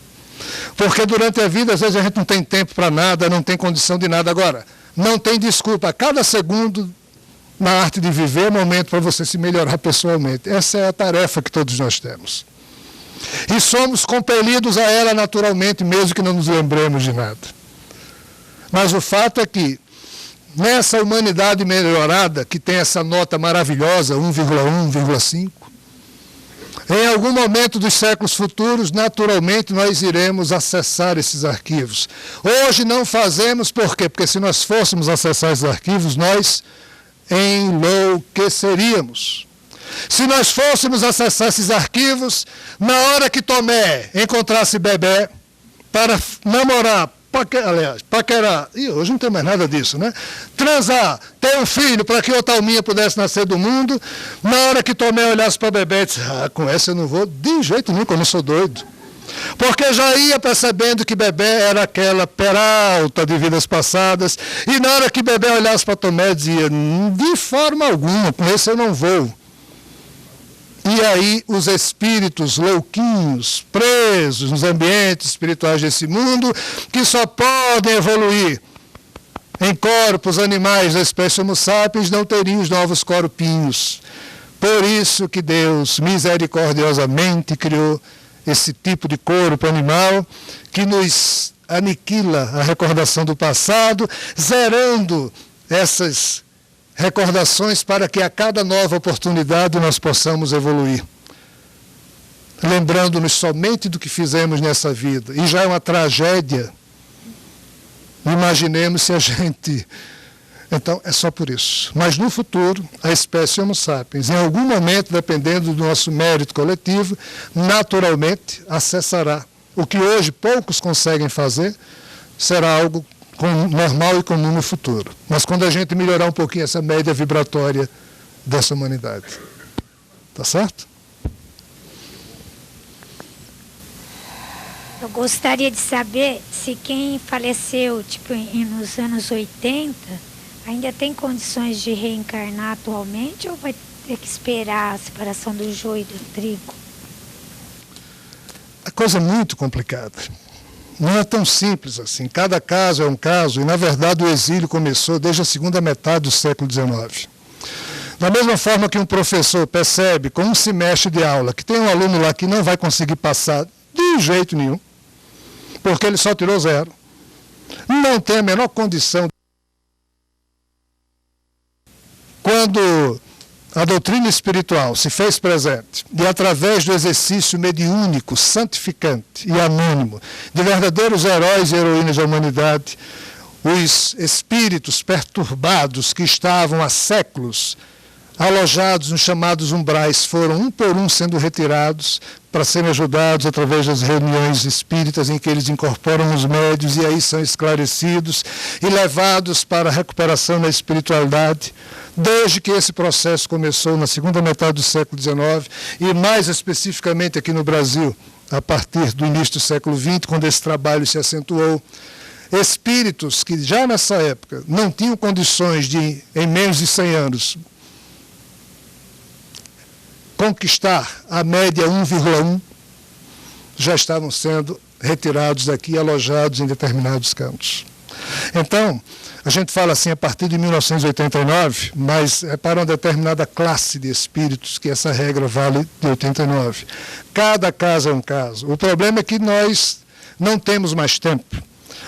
Porque durante a vida, às vezes, a gente não tem tempo para nada, não tem condição de nada. Agora, não tem desculpa. A cada segundo na arte de viver é momento para você se melhorar pessoalmente. Essa é a tarefa que todos nós temos. E somos compelidos a ela naturalmente, mesmo que não nos lembremos de nada. Mas o fato é que, nessa humanidade melhorada, que tem essa nota maravilhosa, 1,1, 1,5, em algum momento dos séculos futuros, naturalmente, nós iremos acessar esses arquivos. Hoje não fazemos, por quê? Porque se nós fôssemos acessar esses arquivos, nós enlouqueceríamos. Se nós fôssemos acessar esses arquivos, na hora que Tomé encontrasse Bebé para namorar, paquerar, e hoje não tem mais nada disso, né? Transar, ter um filho para que outra alminha pudesse nascer do mundo, na hora que Tomé olhasse para Bebé e disse, com essa eu não vou de jeito nenhum, que eu não sou doido. Porque já ia percebendo que Bebé era aquela peralta de vidas passadas, e na hora que Bebé olhasse para Tomé dizia, de forma alguma, com esse eu não vou. E aí os espíritos louquinhos, presos nos ambientes espirituais desse mundo, que só podem evoluir em corpos animais da espécie Homo sapiens, não teriam os novos corpinhos. Por isso que Deus misericordiosamente criou esse tipo de corpo animal que nos aniquila a recordação do passado, zerando essas recordações para que a cada nova oportunidade nós possamos evoluir. Lembrando-nos somente do que fizemos nessa vida. E já é uma tragédia. Imaginemos se a gente... Então, é só por isso. Mas no futuro, a espécie Homo sapiens, em algum momento, dependendo do nosso mérito coletivo, naturalmente acessará. O que hoje poucos conseguem fazer, será algo normal e comum no futuro. Mas quando a gente melhorar um pouquinho essa média vibratória dessa humanidade. Tá certo? Eu gostaria de saber se quem faleceu, tipo, nos anos 80, ainda tem condições de reencarnar atualmente ou vai ter que esperar a separação do joio e do trigo? A coisa é muito complicada. Não é tão simples assim. Cada caso é um caso, e na verdade o exílio começou desde a segunda metade do século XIX. Da mesma forma que um professor percebe com um semestre de aula que tem um aluno lá que não vai conseguir passar de jeito nenhum, porque ele só tirou 0, não tem a menor condição. Quando a doutrina espiritual se fez presente e através do exercício mediúnico, santificante e anônimo de verdadeiros heróis e heroínas da humanidade, os espíritos perturbados que estavam há séculos alojados nos chamados umbrais foram um por um sendo retirados para serem ajudados através das reuniões espíritas em que eles incorporam os médios e aí são esclarecidos e levados para a recuperação na espiritualidade. Desde que esse processo começou na segunda metade do século XIX e mais especificamente aqui no Brasil, a partir do início do século XX, quando esse trabalho se acentuou, espíritos que já nessa época não tinham condições de, em menos de 100 anos, conquistar a média 1,1, já estavam sendo retirados daqui e alojados em determinados cantos. Então, a gente fala assim a partir de 1989, mas é para uma determinada classe de espíritos que essa regra vale de 89. Cada caso é um caso. O problema é que nós não temos mais tempo.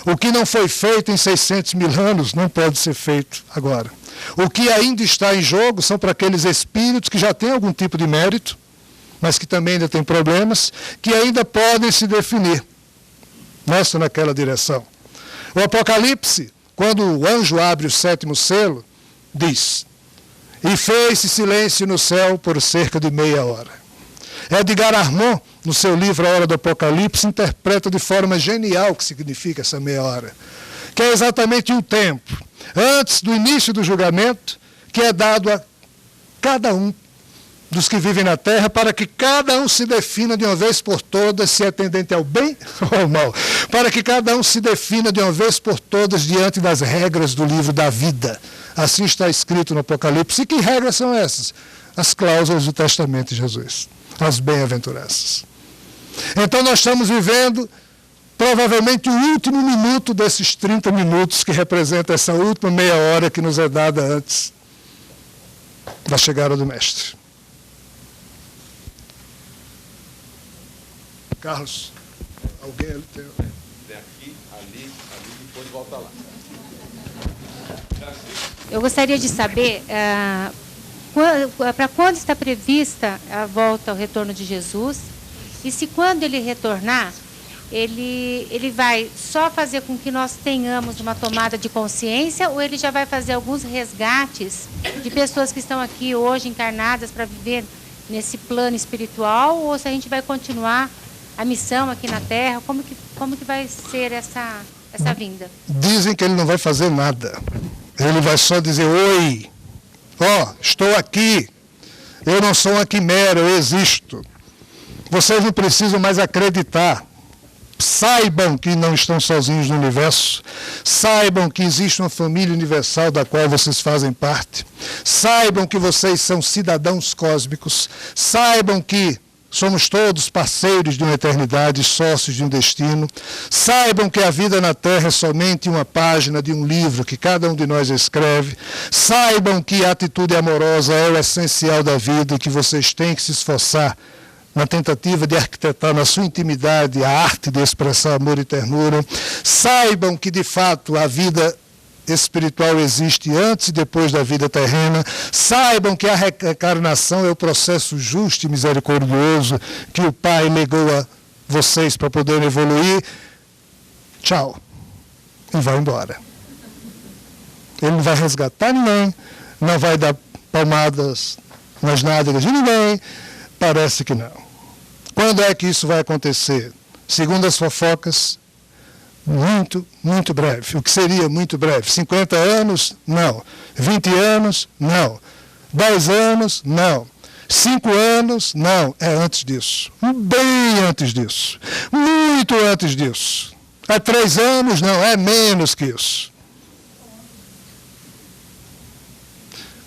O que não foi feito em 600 mil anos não pode ser feito agora. O que ainda está em jogo são para aqueles espíritos que já têm algum tipo de mérito, mas que também ainda têm problemas, que ainda podem se definir naquela direção. O Apocalipse, quando o anjo abre o 7º selo, diz: e fez-se silêncio no céu por cerca de meia hora. Edgar Armand, no seu livro A Hora do Apocalipse, interpreta de forma genial o que significa essa meia hora, que é exatamente o tempo antes do início do julgamento, que é dado a cada um dos que vivem na terra, para que cada um se defina de uma vez por todas se é tendente ao bem ou ao mal, para que cada um se defina de uma vez por todas diante das regras do livro da vida. Assim está escrito no Apocalipse. E que regras são essas? As cláusulas do testamento de Jesus, as bem-aventuranças. Então nós estamos vivendo provavelmente o último minuto desses 30 minutos que representa essa última meia hora que nos é dada antes da chegada do Mestre. Carlos, alguém ali tem... Tem aqui, ali, depois volta lá. Eu gostaria de saber para quando está prevista a volta ao retorno de Jesus e se quando ele retornar, ele vai só fazer com que nós tenhamos uma tomada de consciência ou ele já vai fazer alguns resgates de pessoas que estão aqui hoje encarnadas para viver nesse plano espiritual ou se a gente vai continuar a missão aqui na Terra, como que vai ser essa vinda? Dizem que ele não vai fazer nada. Ele vai só dizer: oi, estou aqui. Eu não sou uma quimera, eu existo. Vocês não precisam mais acreditar. Saibam que não estão sozinhos no universo. Saibam que existe uma família universal da qual vocês fazem parte. Saibam que vocês são cidadãos cósmicos. Saibam que somos todos parceiros de uma eternidade, sócios de um destino. Saibam que a vida na Terra é somente uma página de um livro que cada um de nós escreve. Saibam que a atitude amorosa é o essencial da vida e que vocês têm que se esforçar na tentativa de arquitetar na sua intimidade a arte de expressar amor e ternura. Saibam que, de fato, a vida espiritual existe antes e depois da vida terrena. Saibam que a reencarnação é o processo justo e misericordioso que o Pai legou a vocês para poderem evoluir. Tchau. E vai embora. Ele não vai resgatar ninguém, não vai dar palmadas nas nádegas de ninguém. Parece que não. Quando é que isso vai acontecer? Segundo as fofocas, muito, muito breve. O que seria muito breve? 50 anos? Não. 20 anos? Não. 10 anos? Não. 5 anos, não, é antes disso. Bem antes disso. Muito antes disso. É 3 anos, não, é menos que isso.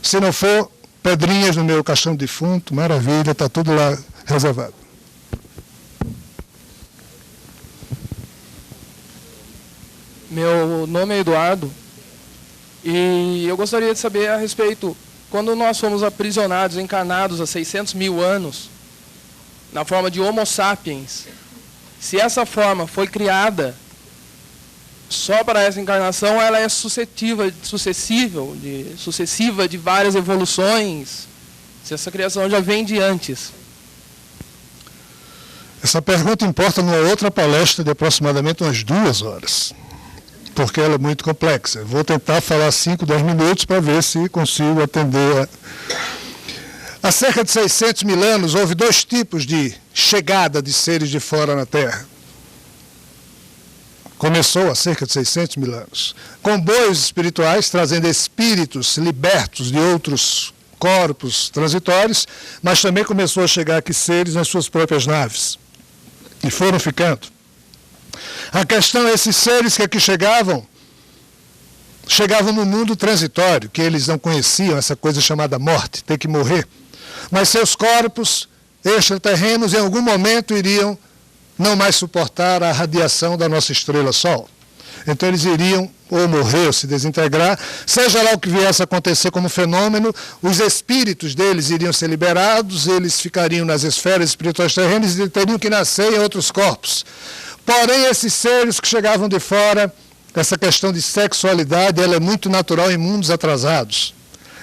Se não for, pedrinhas no meu caixão defunto, maravilha, está tudo lá reservado. Meu nome é Eduardo e eu gostaria de saber a respeito, quando nós fomos aprisionados, encarnados há 600 mil anos, na forma de Homo sapiens, se essa forma foi criada só para essa encarnação, ela é sucessiva de várias evoluções, se essa criação já vem de antes. Essa pergunta importa numa outra palestra de aproximadamente umas 2 horas, porque ela é muito complexa. Vou tentar falar 5, 10 minutos para ver se consigo atender. Há cerca de 600 mil anos, houve 2 tipos de chegada de seres de fora na Terra. Começou há cerca de 600 mil anos. Comboios espirituais, trazendo espíritos libertos de outros corpos transitórios, mas também começou a chegar aqui seres nas suas próprias naves. E foram ficando. A questão é, esses seres que aqui chegavam no mundo transitório, que eles não conheciam, essa coisa chamada morte, ter que morrer. Mas seus corpos extraterrenos, em algum momento, iriam não mais suportar a radiação da nossa estrela Sol. Então eles iriam ou morrer ou se desintegrar, seja lá o que viesse a acontecer como fenômeno, os espíritos deles iriam ser liberados, eles ficariam nas esferas espirituais terrenas e teriam que nascer em outros corpos. Porém, esses seres que chegavam de fora, essa questão de sexualidade, ela é muito natural em mundos atrasados.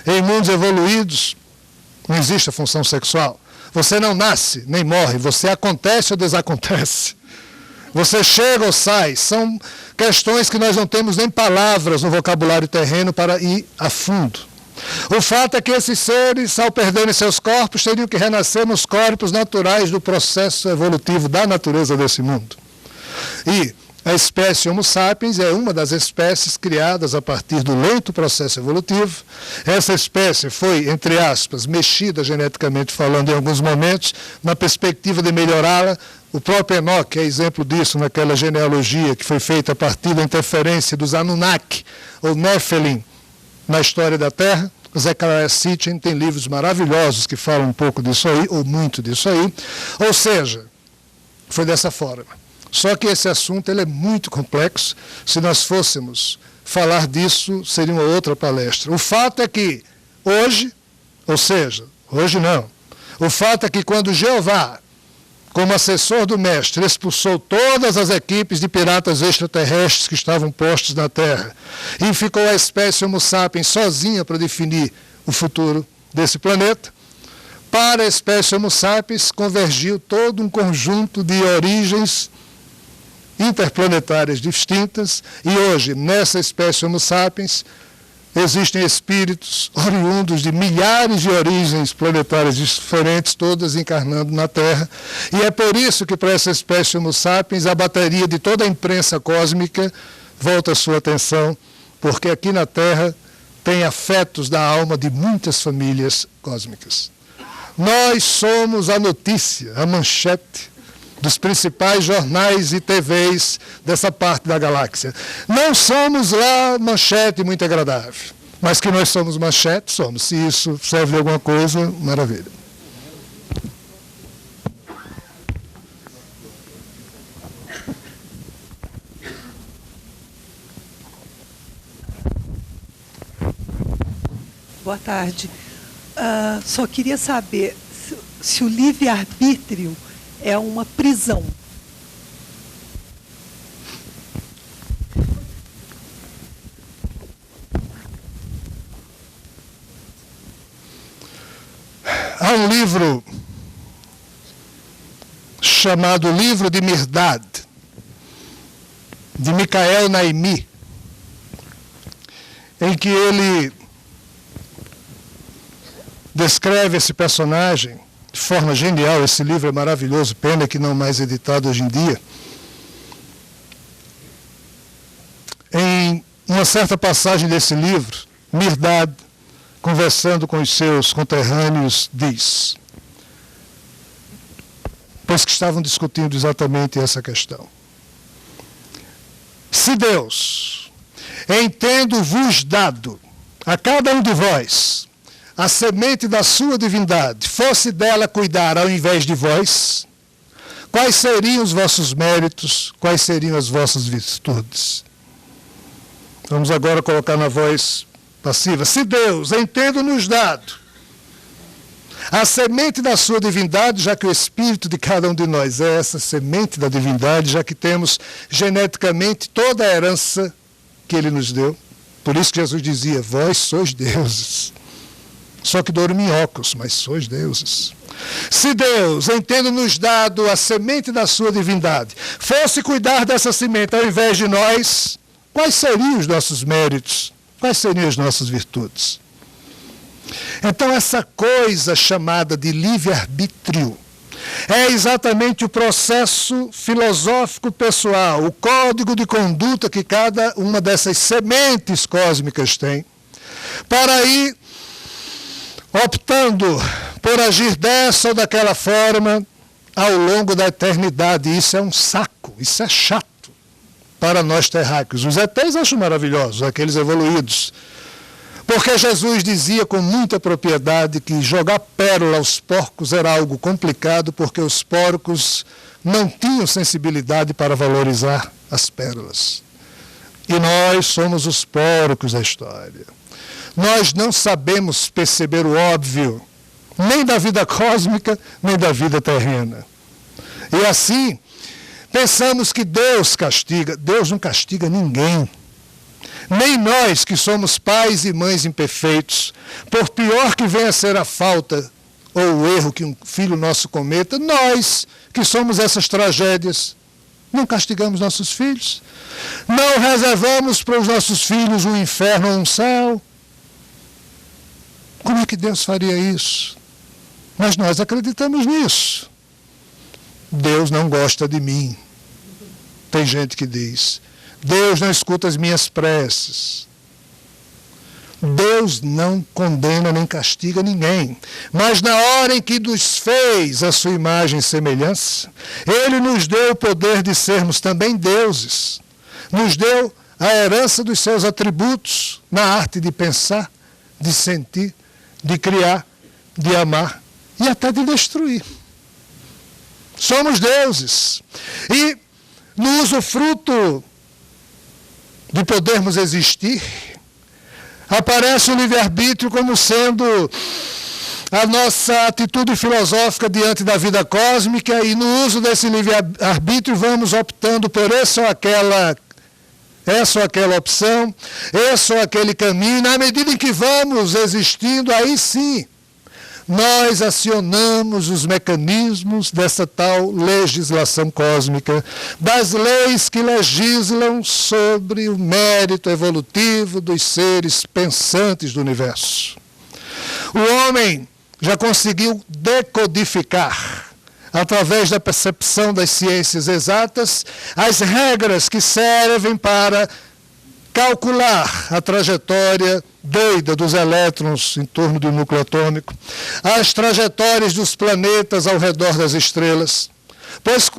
Em mundos evoluídos, não existe a função sexual. Você não nasce, nem morre, você acontece ou desacontece. Você chega ou sai. São questões que nós não temos nem palavras no vocabulário terreno para ir a fundo. O fato é que esses seres, ao perderem seus corpos, teriam que renascer nos corpos naturais do processo evolutivo da natureza desse mundo. E a espécie Homo sapiens é uma das espécies criadas a partir do lento processo evolutivo. Essa espécie foi, entre aspas, mexida geneticamente falando em alguns momentos, na perspectiva de melhorá-la. O próprio Enoque é exemplo disso naquela genealogia que foi feita a partir da interferência dos Anunnaki, ou Nephilim, na história da Terra. Zechariah Sitchin tem livros maravilhosos que falam um pouco disso aí, ou muito disso aí. Ou seja, foi dessa forma. Só que esse assunto ele é muito complexo. Se nós fôssemos falar disso, seria uma outra palestra. O fato é que hoje, ou seja, hoje não, o fato é que quando Jeová, como assessor do mestre, expulsou todas as equipes de piratas extraterrestres que estavam postos na Terra e ficou a espécie Homo sapiens sozinha para definir o futuro desse planeta, para a espécie Homo sapiens convergiu todo um conjunto de origens interplanetárias distintas, e hoje, nessa espécie Homo sapiens, existem espíritos oriundos de milhares de origens planetárias diferentes, todas encarnando na Terra, e é por isso que para essa espécie Homo sapiens a bateria de toda a imprensa cósmica volta a sua atenção, porque aqui na Terra tem afetos da alma de muitas famílias cósmicas. Nós somos a notícia, a manchete dos principais jornais e TVs dessa parte da galáxia. Não somos lá manchete muito agradável, mas que nós somos manchete, somos. Se isso serve de alguma coisa, maravilha. Boa tarde. Só queria saber se o livre-arbítrio é uma prisão. Há um livro chamado Livro de Mirdad, de Michael Naimi, em que ele descreve esse personagem de forma genial. Esse livro é maravilhoso, pena que não mais editado hoje em dia. Em uma certa passagem desse livro, Mirdad, conversando com os seus conterrâneos, diz: pois que estavam discutindo exatamente essa questão. Se Deus, em tendo-vos dado a cada um de vós a semente da sua divindade, fosse dela cuidar ao invés de vós, quais seriam os vossos méritos, quais seriam as vossas virtudes? Vamos agora colocar na voz passiva. Se Deus, em tendo-nos dado a semente da sua divindade, já que o espírito de cada um de nós é essa semente da divindade, já que temos geneticamente toda a herança que ele nos deu. Por isso que Jesus dizia, vós sois deuses. Só que dorminhocos, mas sois deuses. Se Deus, em tendo-nos dado a semente da sua divindade, fosse cuidar dessa semente ao invés de nós, quais seriam os nossos méritos? Quais seriam as nossas virtudes? Então, essa coisa chamada de livre-arbítrio é exatamente o processo filosófico pessoal, o código de conduta que cada uma dessas sementes cósmicas tem, para ir optando por agir dessa ou daquela forma ao longo da eternidade. Isso é um saco, isso é chato para nós terráqueos. Os ETs acham maravilhosos, aqueles evoluídos. Porque Jesus dizia com muita propriedade que jogar pérola aos porcos era algo complicado, porque os porcos não tinham sensibilidade para valorizar as pérolas. E nós somos os porcos da história. Nós não sabemos perceber o óbvio, nem da vida cósmica, nem da vida terrena. E assim, pensamos que Deus castiga. Deus não castiga ninguém. Nem nós, que somos pais e mães imperfeitos, por pior que venha a ser a falta ou o erro que um filho nosso cometa, nós, que somos essas tragédias, não castigamos nossos filhos. Não reservamos para os nossos filhos um inferno ou um céu. Como é que Deus faria isso? Mas nós acreditamos nisso. Deus não gosta de mim. Tem gente que diz, Deus não escuta as minhas preces. Deus não condena nem castiga ninguém. Mas na hora em que nos fez a sua imagem e semelhança, Ele nos deu o poder de sermos também deuses. Nos deu a herança dos seus atributos na arte de pensar, de sentir, de criar, de amar e até de destruir. Somos deuses. E no usufruto de podermos existir, aparece o livre-arbítrio como sendo a nossa atitude filosófica diante da vida cósmica, e no uso desse livre-arbítrio vamos optando por essa ou aquela opção, esse ou aquele caminho. Na medida em que vamos existindo, aí sim, nós acionamos os mecanismos dessa tal legislação cósmica, das leis que legislam sobre o mérito evolutivo dos seres pensantes do universo. O homem já conseguiu decodificar, através da percepção das ciências exatas, as regras que servem para calcular a trajetória doida dos elétrons em torno do núcleo atômico, as trajetórias dos planetas ao redor das estrelas, pois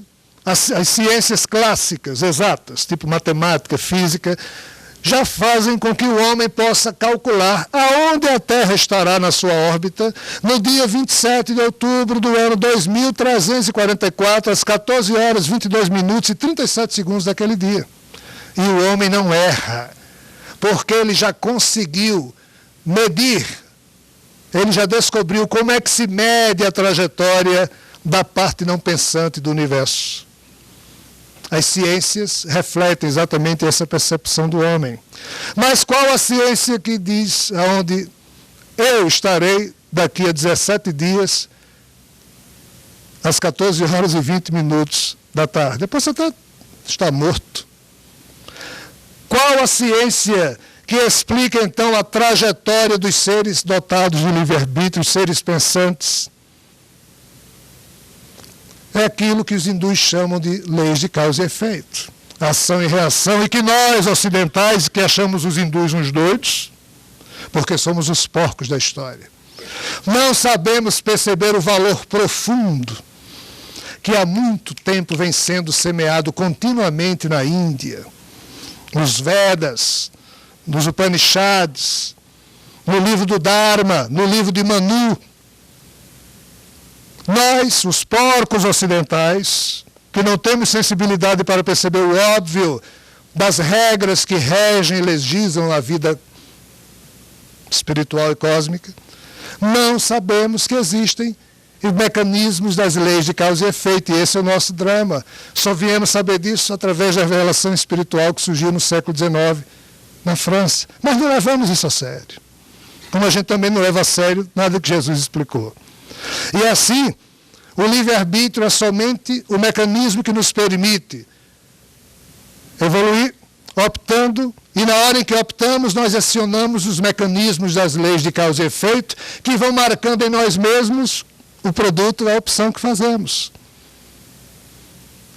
as ciências clássicas, exatas, tipo matemática, física, já fazem com que o homem possa calcular aonde a Terra estará na sua órbita no dia 27 de outubro do ano 2344, às 14 horas, 22 minutos e 37 segundos daquele dia. E o homem não erra, porque ele já conseguiu medir, ele já descobriu como é que se mede a trajetória da parte não pensante do universo. As ciências refletem exatamente essa percepção do homem. Mas qual a ciência que diz aonde eu estarei daqui a 17 dias, às 14 horas e 20 minutos da tarde? Depois você está morto. Qual a ciência que explica, então, a trajetória dos seres dotados de livre-arbítrio, seres pensantes? É aquilo que os hindus chamam de leis de causa e efeito, ação e reação, e que nós, ocidentais, que achamos os hindus uns doidos, porque somos os porcos da história, não sabemos perceber o valor profundo que há muito tempo vem sendo semeado continuamente na Índia, nos Vedas, nos Upanishads, no livro do Dharma, no livro de Manu. Nós, os porcos ocidentais, que não temos sensibilidade para perceber o óbvio das regras que regem e legislam a vida espiritual e cósmica, não sabemos que existem os mecanismos das leis de causa e efeito, e esse é o nosso drama. Só viemos saber disso através da revelação espiritual que surgiu no século XIX, na França. Mas não levamos isso a sério. Como a gente também não leva a sério nada que Jesus explicou. E assim, o livre-arbítrio é somente o mecanismo que nos permite evoluir, optando, e na hora em que optamos, nós acionamos os mecanismos das leis de causa e efeito, que vão marcando em nós mesmos o produto da opção que fazemos.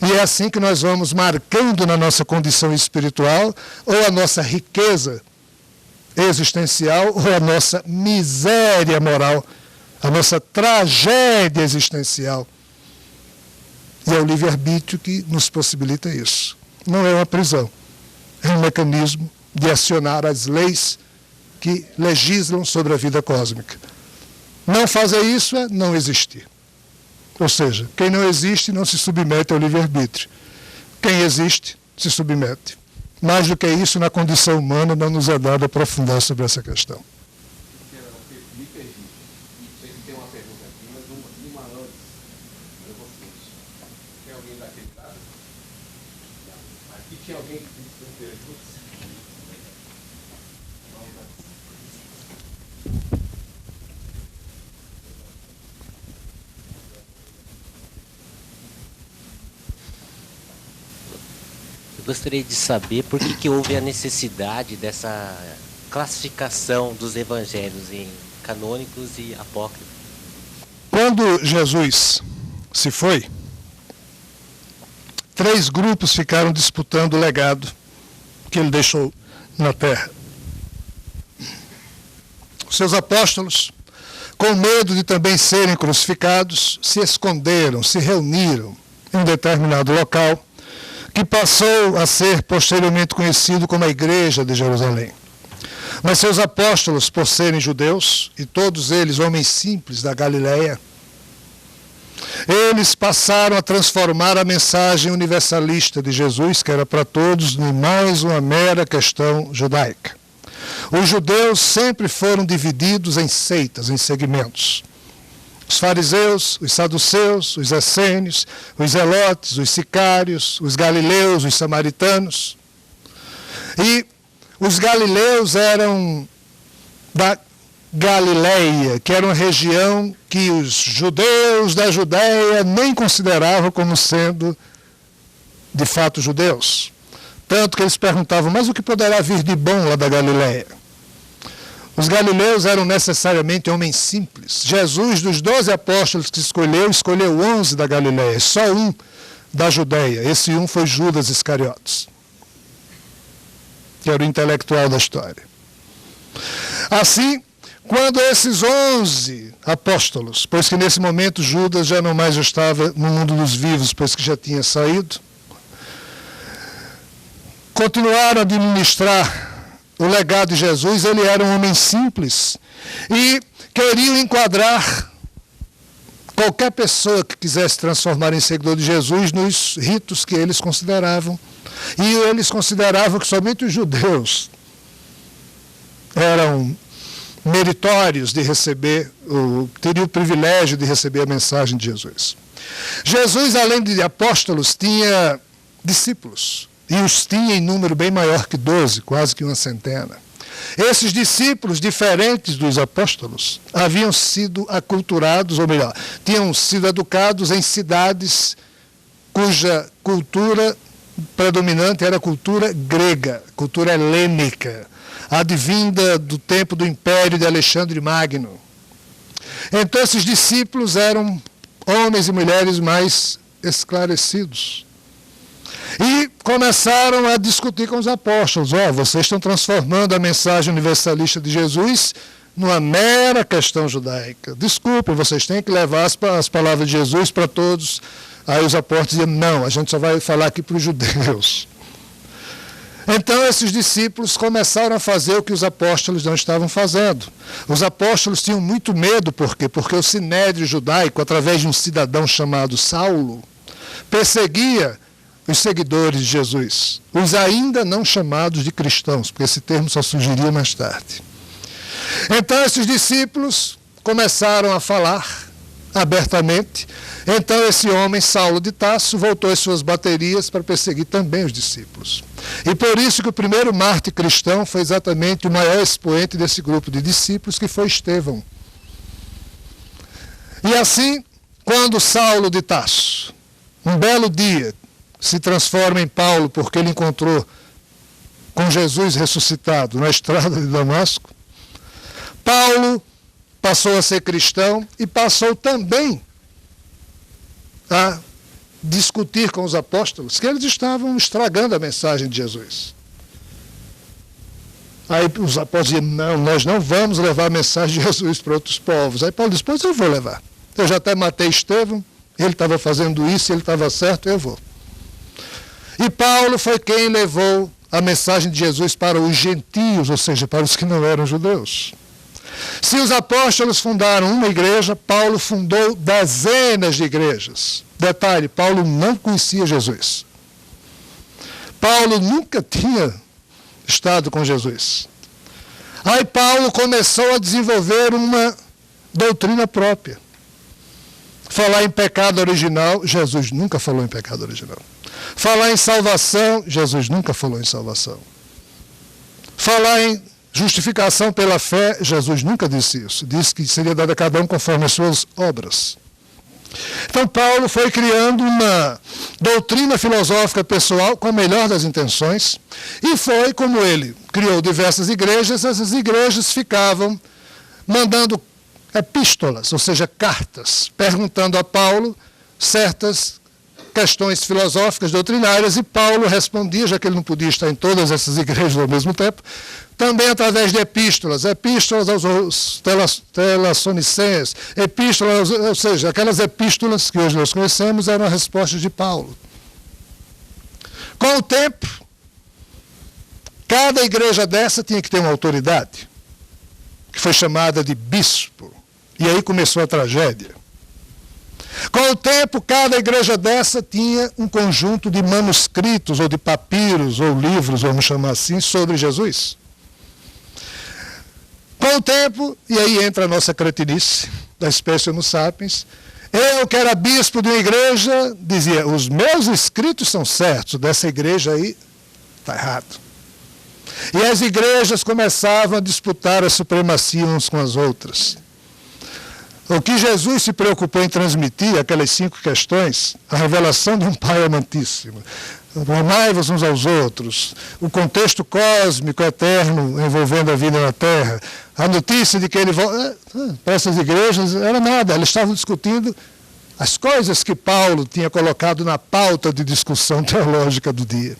E é assim que nós vamos marcando na nossa condição espiritual, ou a nossa riqueza existencial, ou a nossa miséria moral, a nossa tragédia existencial. E é o livre-arbítrio que nos possibilita isso. Não é uma prisão, é um mecanismo de acionar as leis que legislam sobre a vida cósmica. Não fazer isso é não existir. Ou seja, quem não existe não se submete ao livre-arbítrio. Quem existe se submete. Mais do que isso, na condição humana, não nos é dado aprofundar sobre essa questão. Me permite. Sei que tem uma pergunta aqui, mas uma antes. Eu vou fugir. Tem alguém daquele lado? Aqui tinha alguém que tem perguntas? Eu gostaria de saber por que houve a necessidade dessa classificação dos evangelhos em canônicos e apócrifos. Quando Jesus se foi, 3 grupos ficaram disputando o legado que ele deixou na terra. Os seus apóstolos, com medo de também serem crucificados, se esconderam, se reuniram em um determinado local, que passou a ser posteriormente conhecido como a Igreja de Jerusalém. Mas seus apóstolos, por serem judeus, e todos eles homens simples da Galileia, eles passaram a transformar a mensagem universalista de Jesus, que era para todos, em mais uma mera questão judaica. Os judeus sempre foram divididos em seitas, em segmentos. Os fariseus, os saduceus, os essênios, os zelotes, os sicários, os galileus, os samaritanos. E os galileus eram da Galileia, que era uma região que os judeus da Judéia nem consideravam como sendo de fato judeus. Tanto que eles perguntavam, mas o que poderá vir de bom lá da Galileia? Os galileus eram necessariamente homens simples. Jesus, dos 12 apóstolos que escolheu 11 da Galileia, só um da Judéia. Esse um foi Judas Iscariotes, que era o intelectual da história. Assim, quando esses 11 apóstolos, pois que nesse momento Judas já não mais estava no mundo dos vivos, pois que já tinha saído, continuaram a administrar o legado de Jesus, ele era um homem simples e queriam enquadrar qualquer pessoa que quisesse transformar em seguidor de Jesus nos ritos que eles consideravam. E eles consideravam que somente os judeus eram meritórios de receber, teriam o privilégio de receber a mensagem de Jesus. Jesus, além de apóstolos, tinha discípulos. E os tinha em número bem maior que 12, quase que uma centena. Esses discípulos, diferentes dos apóstolos, haviam sido aculturados, ou melhor, tinham sido educados em cidades cuja cultura predominante era a cultura grega, cultura helênica, advinda do tempo do Império de Alexandre Magno. Então, esses discípulos eram homens e mulheres mais esclarecidos. E começaram a discutir com os apóstolos. Vocês estão transformando a mensagem universalista de Jesus numa mera questão judaica. Desculpem, vocês têm que levar as palavras de Jesus para todos Aí os apóstolos diziam, não, a gente só vai falar aqui para os judeus. Então esses discípulos começaram a fazer o que os apóstolos não estavam fazendo. Os apóstolos tinham muito medo, por quê? Porque o sinédrio judaico, através de um cidadão chamado Saulo, perseguia os seguidores de Jesus, os ainda não chamados de cristãos, porque esse termo só surgiria mais tarde. Então esses discípulos começaram a falar abertamente. Então esse homem, Saulo de Tarso, voltou às suas baterias para perseguir também os discípulos. E por isso que o primeiro mártir cristão foi exatamente o maior expoente desse grupo de discípulos, que foi Estevão. E assim, quando Saulo de Tarso, um belo dia, se transforma em Paulo, porque ele encontrou com Jesus ressuscitado na estrada de Damasco, Paulo passou a ser cristão e passou também a discutir com os apóstolos que eles estavam estragando a mensagem de Jesus. Aí os apóstolos diziam, não, nós não vamos levar a mensagem de Jesus para outros povos. Aí Paulo disse, pois eu vou levar. Eu já até matei Estevão, ele estava fazendo isso, ele estava certo, eu vou. E Paulo foi quem levou a mensagem de Jesus para os gentios, ou seja, para os que não eram judeus. Se os apóstolos fundaram uma igreja, Paulo fundou dezenas de igrejas. Detalhe, Paulo não conhecia Jesus. Paulo nunca tinha estado com Jesus. Aí Paulo começou a desenvolver uma doutrina própria. Falar em pecado original, Jesus nunca falou em pecado original. Falar em salvação, Jesus nunca falou em salvação. Falar em justificação pela fé, Jesus nunca disse isso. Disse que seria dado a cada um conforme as suas obras. Então Paulo foi criando uma doutrina filosófica pessoal com a melhor das intenções, e foi como ele criou diversas igrejas. Essas igrejas ficavam mandando epístolas, ou seja, cartas, perguntando a Paulo certas questões filosóficas, doutrinárias, e Paulo respondia, já que ele não podia estar em todas essas igrejas ao mesmo tempo, também através de epístolas aos Tesalonicenses, epístolas, ou seja, aquelas epístolas que hoje nós conhecemos eram respostas de Paulo. Com o tempo, cada igreja dessa tinha que ter uma autoridade, que foi chamada de bispo, e aí começou a tragédia. Com o tempo, cada igreja dessa tinha um conjunto de manuscritos, ou de papiros, ou livros, vamos chamar assim, sobre Jesus. Com o tempo, e aí entra a nossa cretinice da espécie Homo sapiens, eu que era bispo de uma igreja, dizia, os meus escritos são certos, dessa igreja aí está errado. E as igrejas começavam a disputar a supremacia umas com as outras. O que Jesus se preocupou em transmitir, aquelas 5 questões, a revelação de um Pai amantíssimo, amai-vos uns aos outros, o contexto cósmico eterno envolvendo a vida na Terra, a notícia de que ele volta, para essas igrejas era nada, elas estavam discutindo as coisas que Paulo tinha colocado na pauta de discussão teológica do dia.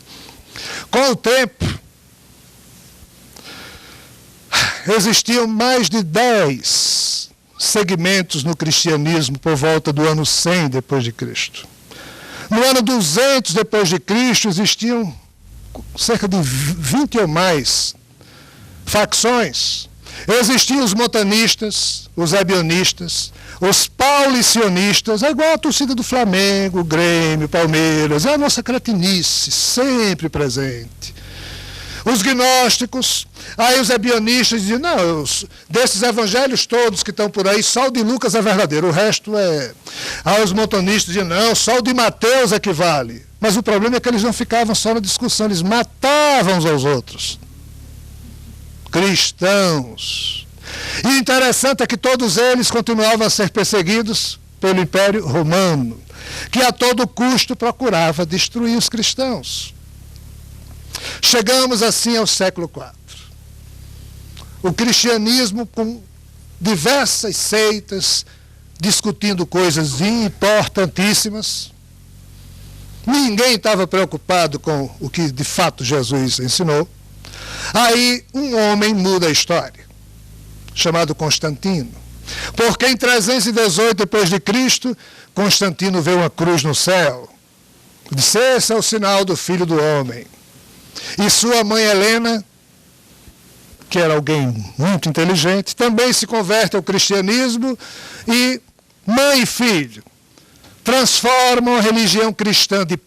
Com o tempo, existiam mais de 10 segmentos no cristianismo por volta do ano 100 depois de Cristo. No ano 200 depois de Cristo existiam cerca de 20 ou mais facções. Existiam os montanistas, os ebionistas, os paulicionistas, é igual a torcida do Flamengo, Grêmio, Palmeiras, é a nossa cretinice, sempre presente. Os gnósticos, aí os ebionistas diziam, não, desses evangelhos todos que estão por aí, só o de Lucas é verdadeiro, o resto é... Aí os montanistas diziam, não, só o de Mateus é que vale. Mas o problema é que eles não ficavam só na discussão, eles matavam uns aos outros. Cristãos. E o interessante é que todos eles continuavam a ser perseguidos pelo Império Romano, que a todo custo procurava destruir os cristãos. Chegamos assim ao século IV. O cristianismo com diversas seitas discutindo coisas importantíssimas. Ninguém estava preocupado com o que de fato Jesus ensinou. Aí um homem muda a história, chamado Constantino. Porque em 318 depois de Cristo, Constantino vê uma cruz no céu. Disse: esse é o sinal do Filho do Homem. E sua mãe Helena, que era alguém muito inteligente, também se converte ao cristianismo e mãe e filho transformam a religião cristã de